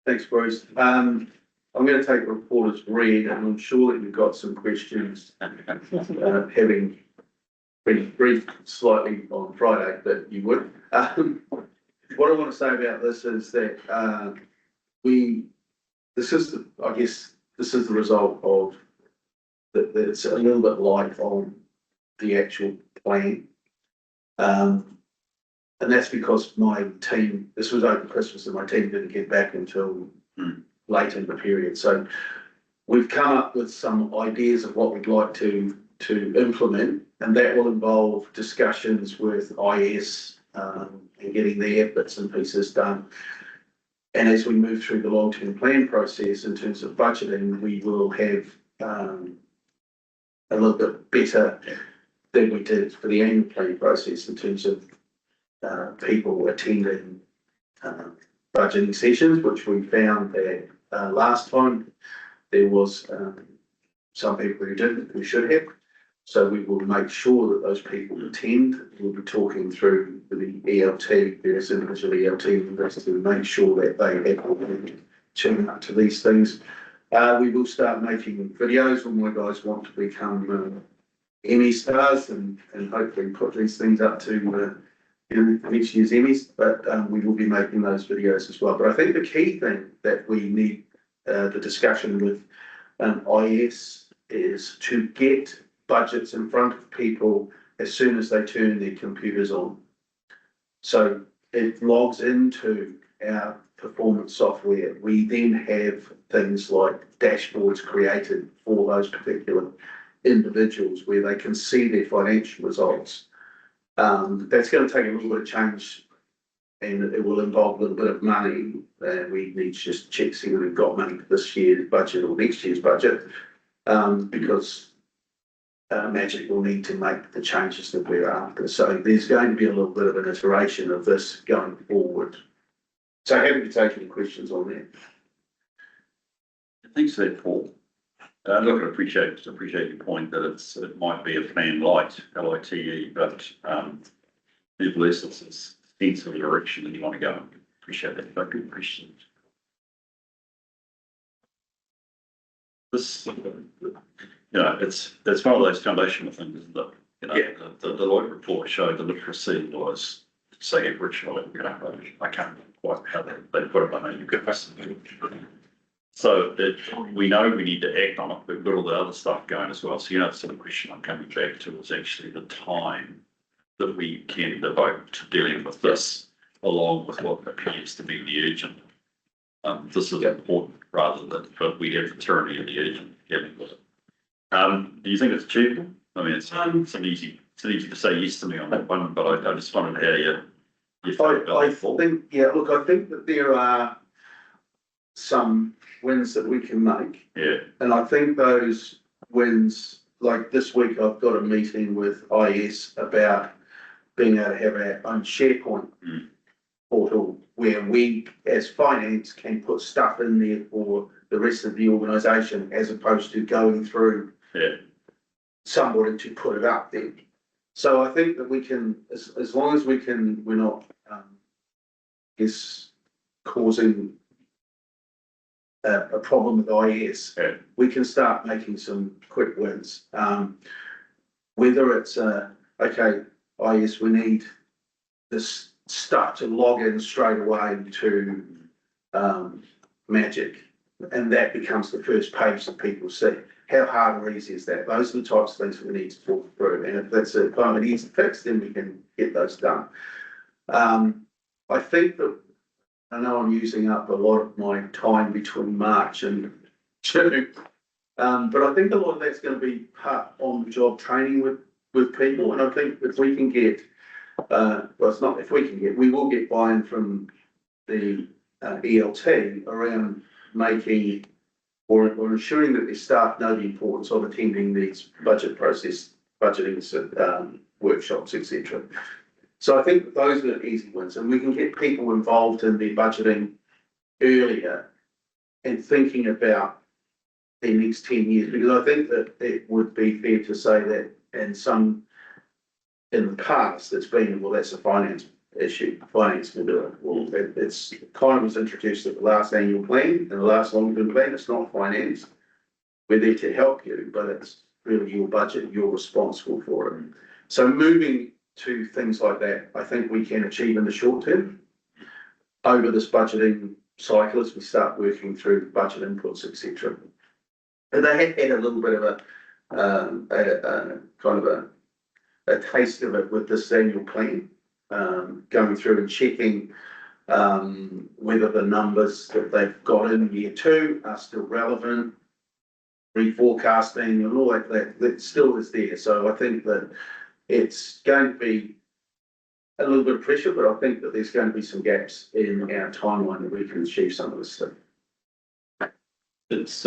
Thanks, Bruce. I'm going to take the report as read, and I'm sure that you've got some questions, having been briefed slightly on Friday, that you would. What I want to say about this is that this is the result of that it's a little bit light on the actual plan. And that's because my team, this was over Christmas and my team didn't get back until late in the period. So we've come up with some ideas of what we'd like to implement, and that will involve discussions with IS and getting their bits and pieces done. And as we move through the long-term plan process in terms of budgeting, we will have a little bit better than we did for the annual planning process in terms of people attending budgeting sessions, which we found that last time there was some people who didn't, who should have. So we will make sure that those people attend. We'll be talking through the ELT, various individual ELT members, to make sure that they have tune up to these things. We will start making videos when my guys want to become Emmy stars and hopefully put these things up to next year's Emmys, but we will be making those videos as well. But I think the key thing that we need the discussion with IS is to get budgets in front of people as soon as they turn their computers on. So it logs into our performance software. We then have things like dashboards created for those particular individuals where they can see their financial results. That's going to take a little bit of change, and it will involve a little bit of money. We need to just check see if we've got money for this year's budget or next year's budget, because Magic will need to make the changes that we're after. So there's going to be a little bit of an iteration of this going forward. So happy to take any questions on that. Thanks for that, Paul. Look, I appreciate your point that it might be a plan light, LITE, but nevertheless, it's a sense of the direction that you want to go. Appreciate that. But good question. This, it's one of those foundational things, isn't it? The Deloitte report showed the literacy was, say, Aboriginal. I can't quite how they put it, but you could so we know we need to act on it, but we've got all the other stuff going as well. So, the sort of question I'm coming back to is actually the time that we can devote to dealing with this, along with what appears to be the urgent. This is important rather than, but we have the tyranny of the urgent dealing with it. Do you think it's achievable? I mean, it's easy to say yes to me on that one, but I just wondered how you felt about I it. think, I think that there are some wins that we can make. Yeah. And I think those wins, like this week, I've got a meeting with IS about being able to have our own SharePoint portal where we, as finance, can put stuff in there for the rest of the organisation, as opposed to going through somebody to put it up there. So I think that we can, as long as we can, we're not, causing a problem with IS, we can start making some quick wins. Whether it's okay, IS, we need this stuff to log in straight away to Magic, and that becomes the first page that people see. how hard or easy is that? Those are the types of things we need to talk through, and if that's a kind of an easy fix, then we can get those done. I think that, I know I'm using up a lot of my time between March and June, but I think a lot of that's going to be part on the job training with people, and I think if we can get, well, it's not if we can get, we will get buy-in from the ELT around making or ensuring that their staff know the importance of attending these budgeting workshops, etc. So I think those are the easy ones, and we can get people involved in their budgeting earlier and thinking about the next 10 years, because I think that it would be fair to say that in the past, it's been, well, that's a finance issue, finance will do it. Well, it's kind of was introduced at the last annual plan and the last long-term plan. It's not finance. We're there to help you, but it's really your budget. You're responsible for it. So moving to things like that, I think we can achieve in the short term over this budgeting cycle as we start working through budget inputs, etc. And they have had a little bit of a kind of a taste of it with this annual plan, going through and checking whether the numbers that they've got in year 2 are still relevant, reforecasting and all that still is there. So I think that it's going to be a little bit of pressure, but I think that there's going to be some gaps in our timeline that we can achieve some of this stuff. It's,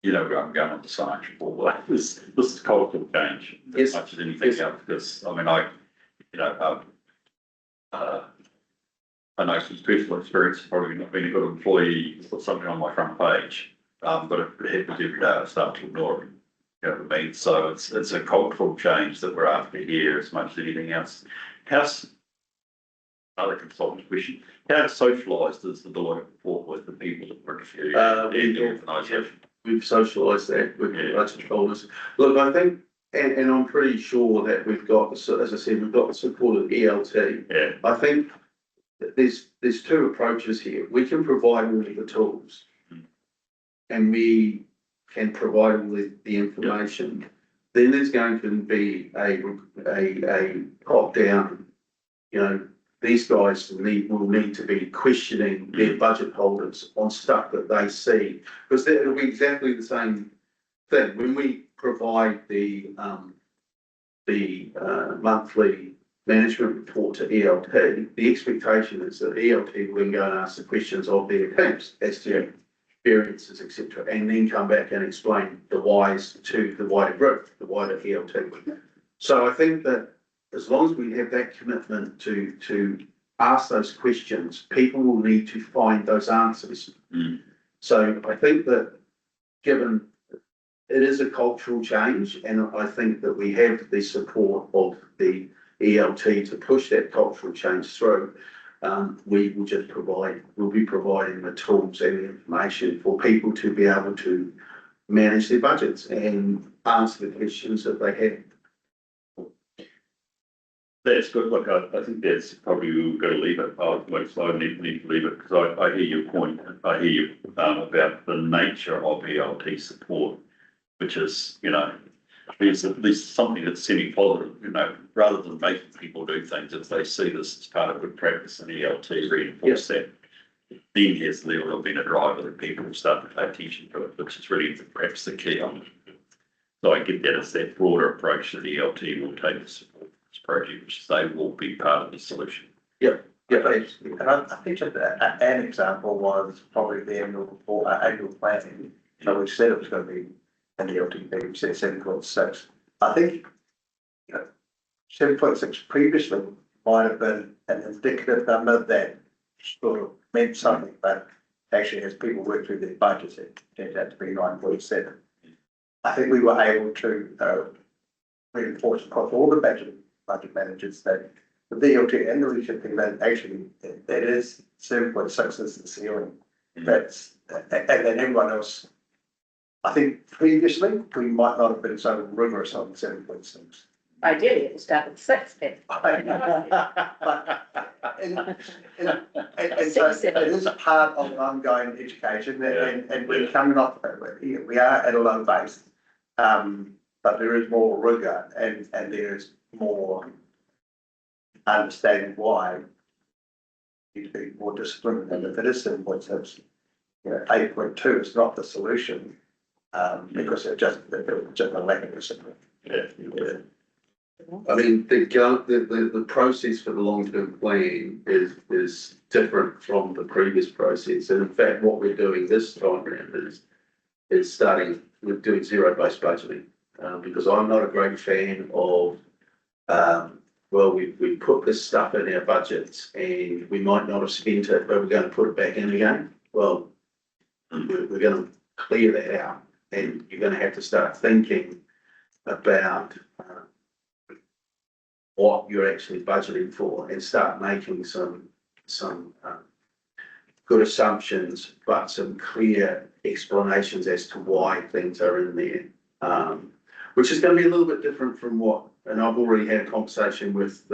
you know, I'm going on the science report, but this is cultural change as much as anything else, because, I mean, you know, I know from personal experience, probably not being a good employee, to put something on my front page, but it happens every day, I start to ignore it. You know what I mean? So it's a cultural change that we're after here as much as anything else. Another consultant question, how socialised is the Deloitte report with the people that work for you in the organisation? We've socialised that with the budget holders. Look, I think, and I'm pretty sure that we've got, as I said, we've got the support of ELT. Yeah. I think that there's 2 approaches here. We can provide all of the tools, and we can provide all the information. Then there's going to be a top down, you know, these guys will need to be questioning their budget holders on stuff that they see, because it'll be exactly the same thing. When we provide the monthly management report to ELT, the expectation is that ELT will then go and ask the questions of their teams as to variances, etc., and then come back and explain the whys to the wider group, the wider ELT. So I think that as long as we have that commitment to ask those questions, people will need to find those answers. So I think that given it is a cultural change, and I think that we have the support of the ELT to push that cultural change through, we will just we'll be providing the tools and the information for people to be able to manage their budgets and answer the questions that they have. That's good. Look, I think that's probably we're going to leave it. I need to leave it because I hear your point. I hear you about the nature of ELT support, which is, you know, there's at least something that's semi-positive, you know, rather than making people do things. If they see this as part of good practice and ELT reinforce that, then there will have been a driver that people will start to pay attention to it, which is really perhaps the key on it. So I get that as that broader approach that ELT will take to support this project, which they will be part of the solution. Yeah, and I think just an example was probably the annual report, annual planning. So we said it was going to be in the LTP, we said 7.6. I think, you know, 7.6 previously might have been an indicative number that sort of meant something, but actually as people work through their budgets, it turned out to be 9.7. I think we were able to reinforce across all the budget managers that the DLT and the leadership team that actually that is 7.6 is the ceiling. That's and then everyone else. I think previously we might not have been so rigorous on 7.6. Ideally, it will start at 6 then. And so it is part of ongoing education and we're coming off, we are at a low base. But there is more rigor and there is more understanding why you need to be more disciplined. And if it is 7.6, 8.2 is not the solution, because it's just a lack of discipline. I mean, the process for the long-term plan is different from the previous process. And in fact, what we're doing this time around is we're doing zero-based budgeting. Because I'm not a great fan of, well, we put this stuff in our budgets and we might not have spent it, but we're going to put it back in again. Well, we're going to clear that out, and you're going to have to start thinking about what you're actually budgeting for and start making some good assumptions, but some clear explanations as to why things are in there. Which is going to be a little bit different from what, and I've already had a conversation with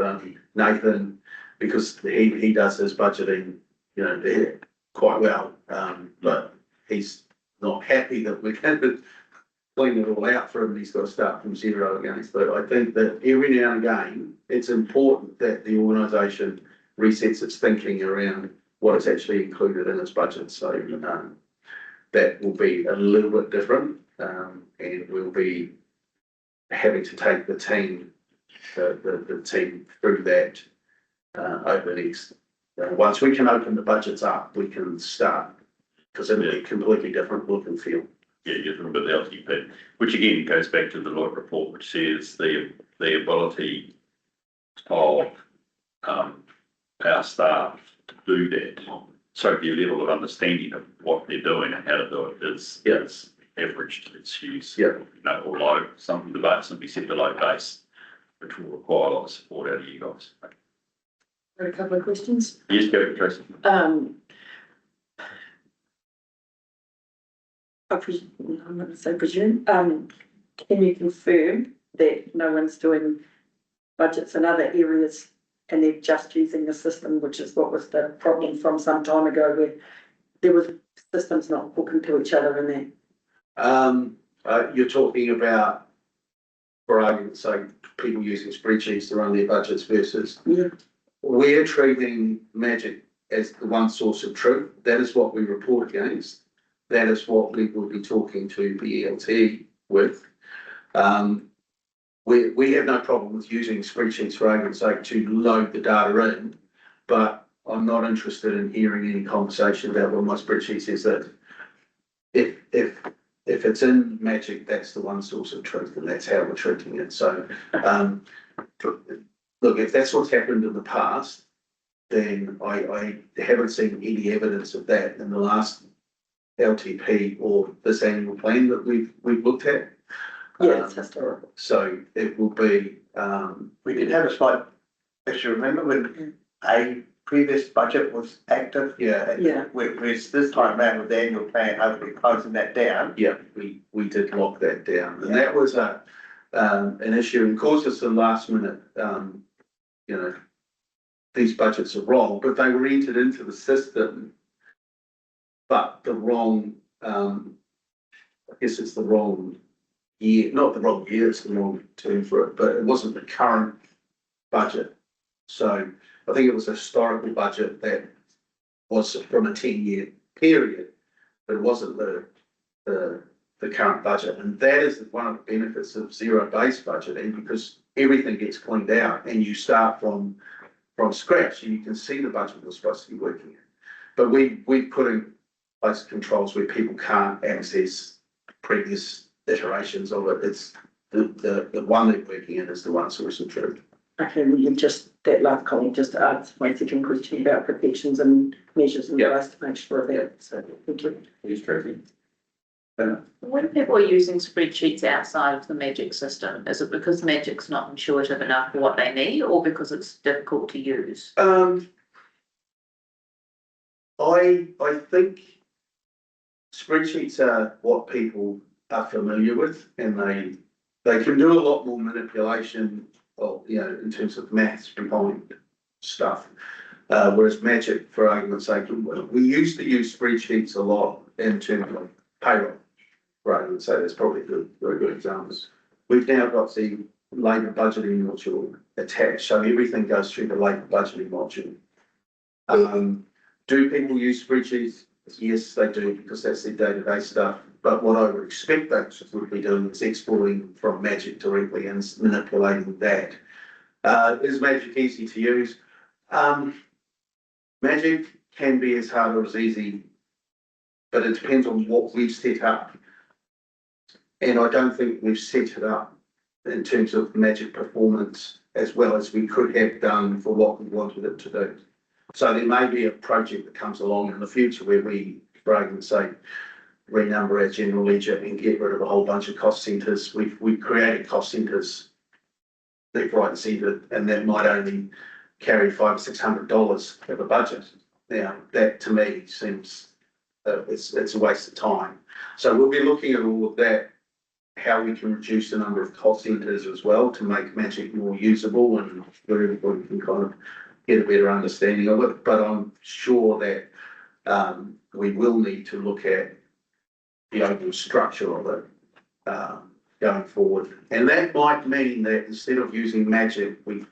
Nathan, because he does his budgeting, quite well, but he's not happy that we're going to clean it all out for him. He's got to start from zero again. But I think that every now and again, it's important that the organisation resets its thinking around what is actually included in its budget. So that will be a little bit different, and we'll be having to take the team through that over the next. Once we can open the budgets up, we can start, because it'll be completely different look and feel. Yeah, you remember the LTP, which again goes back to the Lloyd report, which says the ability of our staff to do that. So the level of understanding of what they're doing and how to do it is averaged. It's used, or low. Some debates can be set below base, which will require a lot of support out of you guys. Got a couple of questions. Yes, go Tracy. I'm going to say presume. Can you confirm that no one's doing budgets in other areas and they're just using the system, which is what was the problem from some time ago, where there was systems not hooking to each other in there? You're talking about, for argument's sake, people using spreadsheets to run their budgets versus. We're treating Magic as the one source of truth. That is what we report against. That is what we will be talking to the ELT with. We have no problem with using spreadsheets, for argument's sake, to load the data in, but I'm not interested in hearing any conversation about what my spreadsheet says that if it's in Magic, that's the one source of truth, and that's how we're treating it. So, look, if that's what's happened in the past, then I haven't seen any evidence of that in the last LTP or this annual plan that we've looked at. It's historical. So it will be. We did have a slight issue. Remember when a previous budget was active? Whereas this time around with the annual plan, hopefully closing that down. Yeah, we did lock that down, and that was an issue and caused us a last minute. These budgets are wrong, but they were entered into the system, but the wrong. I guess it's the wrong year, not the wrong year, it's the wrong term for it, but it wasn't the current budget. So I think it was a historical budget that was from a 10-year period, but it wasn't the current budget. And that is one of the benefits of zero-based budgeting, because everything gets cleaned out and you start from scratch and you can see the budget was supposed to be working in. But we put in place controls where people can't access previous iterations of it. It's the one they're working in is the one source of truth. Okay, well, you've just, that last comment just asked my second question about protections and measures in place to make sure of that. So thank you. Please, Tracy. When people are using spreadsheets outside of the Magic system, is it because Magic's not intuitive enough for what they need, or because it's difficult to use? I think spreadsheets are what people are familiar with, and they can do a lot more manipulation, of, you know, in terms of maths behind stuff. Whereas Magic, for argument's sake, we used to use spreadsheets a lot in terms of payroll. For argument's sake, that's probably very good examples. We've now got the labour budgeting module attached, so everything goes through the labour budgeting module. Do people use spreadsheets? Yes, they do, because that's their day-to-day stuff. But what I would expect they would be doing is exporting from Magic directly and manipulating that. Is Magic easy to use? Magic can be as hard or as easy, but it depends on what we've set up. And I don't think we've set it up in terms of Magic performance as well as we could have done for what we wanted it to do. So there may be a project that comes along in the future where we, for argument's sake, renumber our general ledger and get rid of a whole bunch of cost centres. We've created cost centres left, right and centre, and that might only carry $500 or $600 of a budget. Now, that to me seems it's a waste of time. So we'll be looking at all of that, how we can reduce the number of cost centres as well to make Magic more usable and where everybody can kind of get a better understanding of it. But I'm sure that we will need to look at the overall structure of it going forward. And that might mean that instead of using Magic, we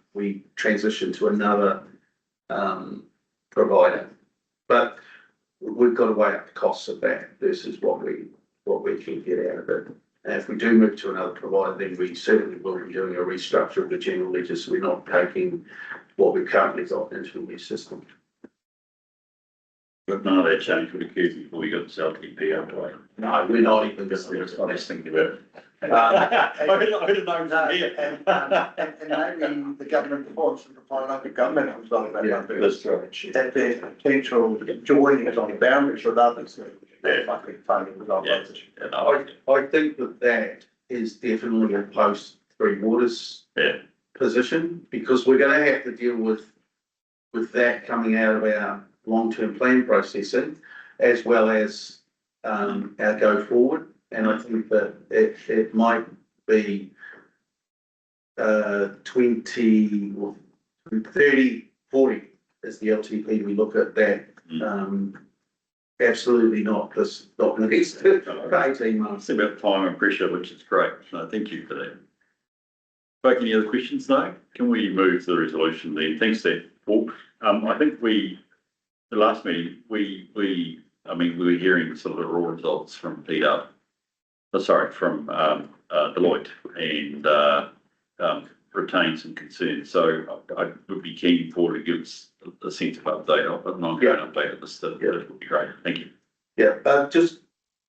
transition to another provider. But we've got to weigh up the costs of that versus what we can get out of it. And if we do move to another provider, then we certainly will be doing a restructure of the general ledger, so we're not taking what we've currently got into a new system. But none of that change would occur before we got this LTP out of the way. No, we're not even Just going I was thinking about it. I would have known from here. And maybe the government wants to find out the government was on that. Yeah, that's right. That there's potential joining it on the boundaries with others. That might be funding with others. Yeah, no, I think that is definitely a post Three Waters yeah, position, because we're going to have to deal with that coming out of our long-term plan processing as well as our go forward. And I think that it might be 20 or 30, 40 is the LTP we look at that. Absolutely not, because not in the next 18 months. it's about time and pressure, which is great. So thank you for that. Folk, any other questions? No? Can we move to the resolution then? Thanks, Steph. Paul. I think the last meeting, we were hearing sort of the raw results from from Deloitte, and retained some concerns. So I would be keen for to give us a sense of update, an ongoing update of this. That would be great. Thank you. Yeah, just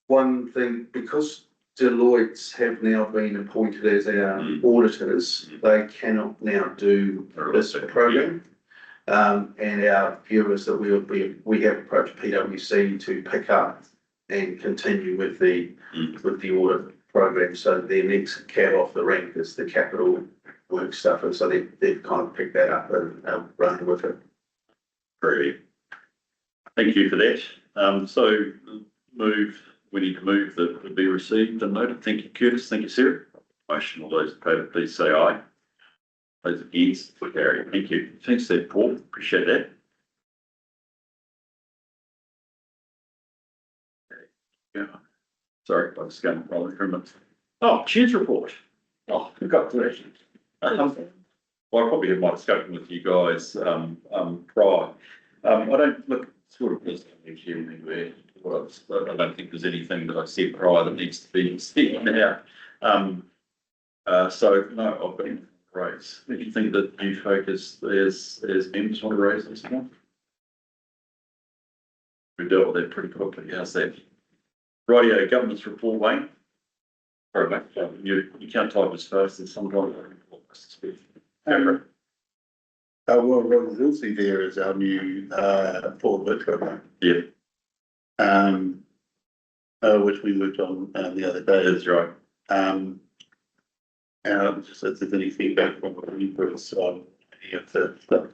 one thing, because Deloitte's have now been appointed as our auditors, they cannot now do this program. And our view is that we have approached PwC to pick up and continue with the audit program. So their next cab off the rank is the capital work stuff, and so they've kind of picked that up and run with it. Very good. Thank you for that. So we need to move that would be received and noted. Thank you, Curtis. Thank you, Sarah. Motion, all those in favour, please say aye. Those against, we carry. Thank you. Thanks there, Paul. Appreciate that. Yeah. Sorry, I was going to for a minute. Oh, Chair's report. Oh, we've got to that. Well, I probably had my discussion with you guys prior. I don't look sort of this anywhere. I don't think there's anything that I said prior that needs to be said now. So no, I've been raised. Anything that you focus as members want to raise this one? We dealt with that pretty quickly. How's that? Rightio, government's report, Wayne. Sorry, mate. You can't type as fast as sometimes. Well, what you'll see there is our new forward work program. Yeah. Which we worked on the other day. That's right. Just if there's any feedback from the members on any of the stuff,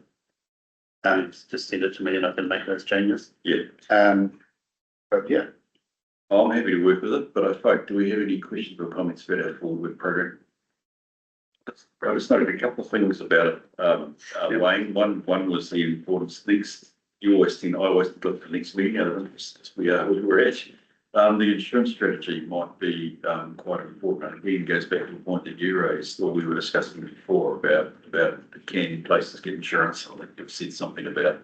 just send it to me and I can make those changes. Yeah. But yeah. I'm happy to work with it, but I spoke, do we have any questions or comments about our forward work program? I just noted a couple of things about it, Wayne. One was the importance, next, I always look at the next meeting out of interest, as we are where we're at. The insurance strategy might be, quite important. And again, goes back to the point that you raised, or we were discussing before about can places get insurance. I think you've said something about,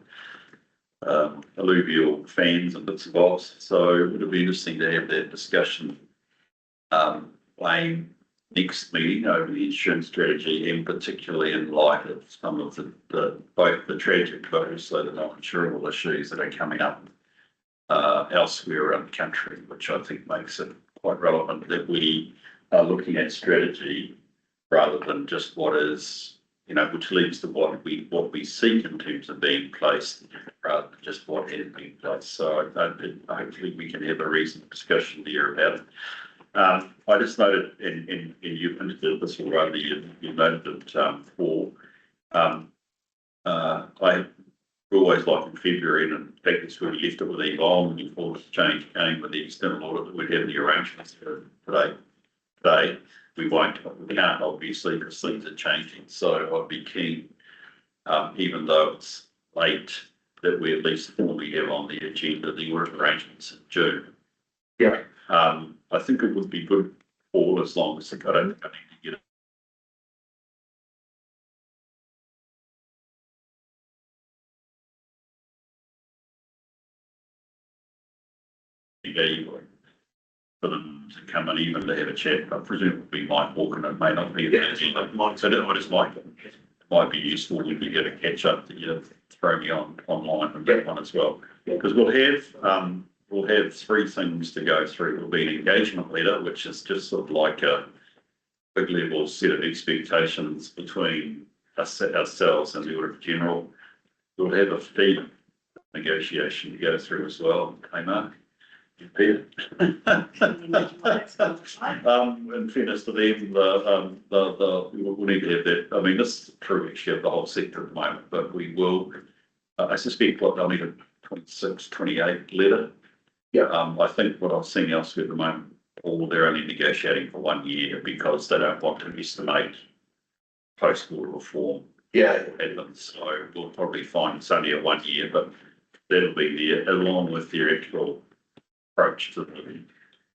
alluvial fans and bits and bobs. So it would be interesting to have that discussion, Wayne, next meeting over the insurance strategy, and particularly in light of some of the both the tragic but also the non-insurable issues that are coming up elsewhere around the country, which I think makes it quite relevant that we are looking at strategy rather than just what is, which leads to what we seek in terms of being placed, rather than just what has been placed. So hopefully we can have a reasonable discussion here about it. I just noted, and you've hinted this already, you noted that I always like in February, and in fact it's where we left it with Elon, and before this change came with the external audit that we'd have the arrangements for today. We can't obviously because things are changing. So I'd be keen, even though it's late, that we at least formally have on the agenda the audit arrangements in June. Yeah. I think it would be good all as long as I don't need to get it. For them to come and even to have a chat. I presume it would be Mike Walker, it may not be. Yeah, Mike said it is Mike. It might be useful when you get a catch up that you throw me online and that one as well. Because we'll have three things to go through. It'll be an engagement letter, which is just sort of like a big level set of expectations between ourselves and the Auditor General. We'll have a fee negotiation to go through as well. Hey, Mark. In fairness to them, we'll need to have that. I mean, this is true actually of the whole sector at the moment, but we will, I suspect they'll need a 26, 28 letter. Yeah. I think what I've seen elsewhere at the moment, they're only negotiating for 1 year because they don't want to estimate post-war reform. Yeah. So we'll probably find it's only a 1 year, but that'll be there along with their actual approach to the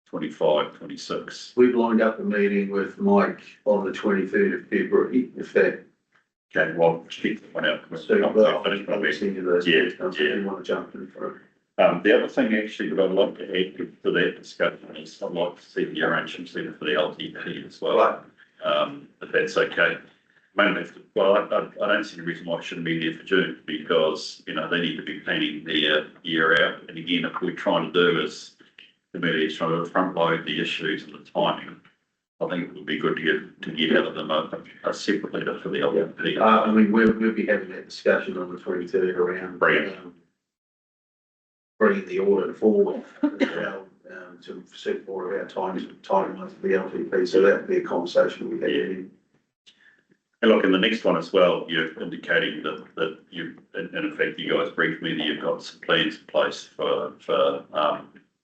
25, 26. We've lined up a meeting with Mike on the 23rd of February, if that. Okay, well, keep that one out. So, I'll send you those. Yeah, details if you want to jump in for it. The other thing actually that I'd like to add to that discussion is I'd like to see the arrangements there for the LTP as well. Right. If that's okay. I don't see the reason why it shouldn't be there for June because, they need to be planning their year out. And again, if we're trying to do is, the media is trying to front load the issues and the timing, I think it would be good to get out of them a separate letter for the LTP. I mean, we'll be having that discussion on the 23rd around. Bringing the audit forward as well, to set more of our timelines for the LTP. So that would be a conversation we had. And look, in the next one as well, you're indicating that you, in effect, you guys briefed me that you've got some plans in place for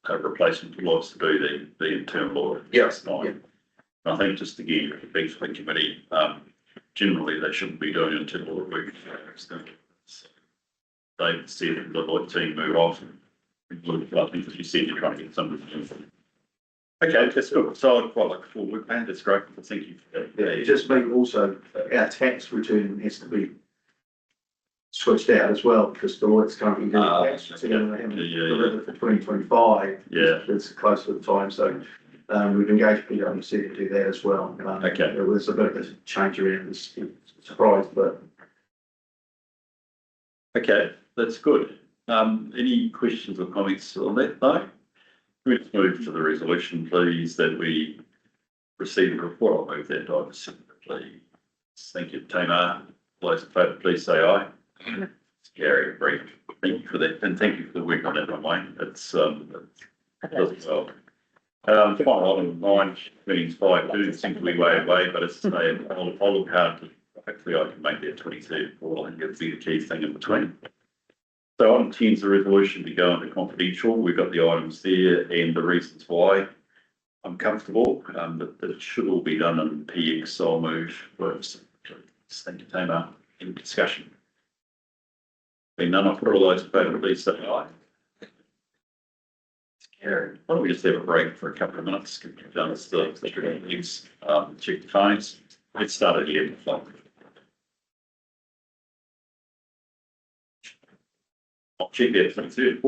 a replacement to Lloyd's to do the internal audit. Yes. Yeah. I think just again, the big for the committee, generally they shouldn't be doing internal audit work. They said the Lloyd team move off. I think as you said, you're trying to get some. Okay, that's good. So I'd quite like a full work plan. That's great. Thank you for that. Yeah, it just means also our tax return has to be switched out as well because Deloitte's currently doing tax return. They haven't delivered for 2025. Yeah. It's close to the time. So we've engaged PwC to do that as well. Okay. There was a bit of a change around this surprise, but. Okay, that's good. Any questions or comments on that? No? Let's move to the resolution, please, that we receive the report. I'll move that item separately. Thank you, Tamar. All those in favour, please say aye. It's Gary, brief. Thank you for that, and thank you for the work on that one, Wayne. It's does well. Final item 9 means 5.2 seems to be way away, but it's I'll look hard to. Hopefully, I can make that 23 report. I think it'll be the key thing in between. So item 10 is the resolution to go into confidential. We've got the items there and the reasons why. I'm comfortable, that it should all be done in PX, so I'll move first. Entertain any discussion. Being none, I'll put all those in favour, please say aye. Carried. Why don't we just have a break for a couple of minutes, get done with the things, check the phones. Let's start at 11 o'clock. I'll check that for the third.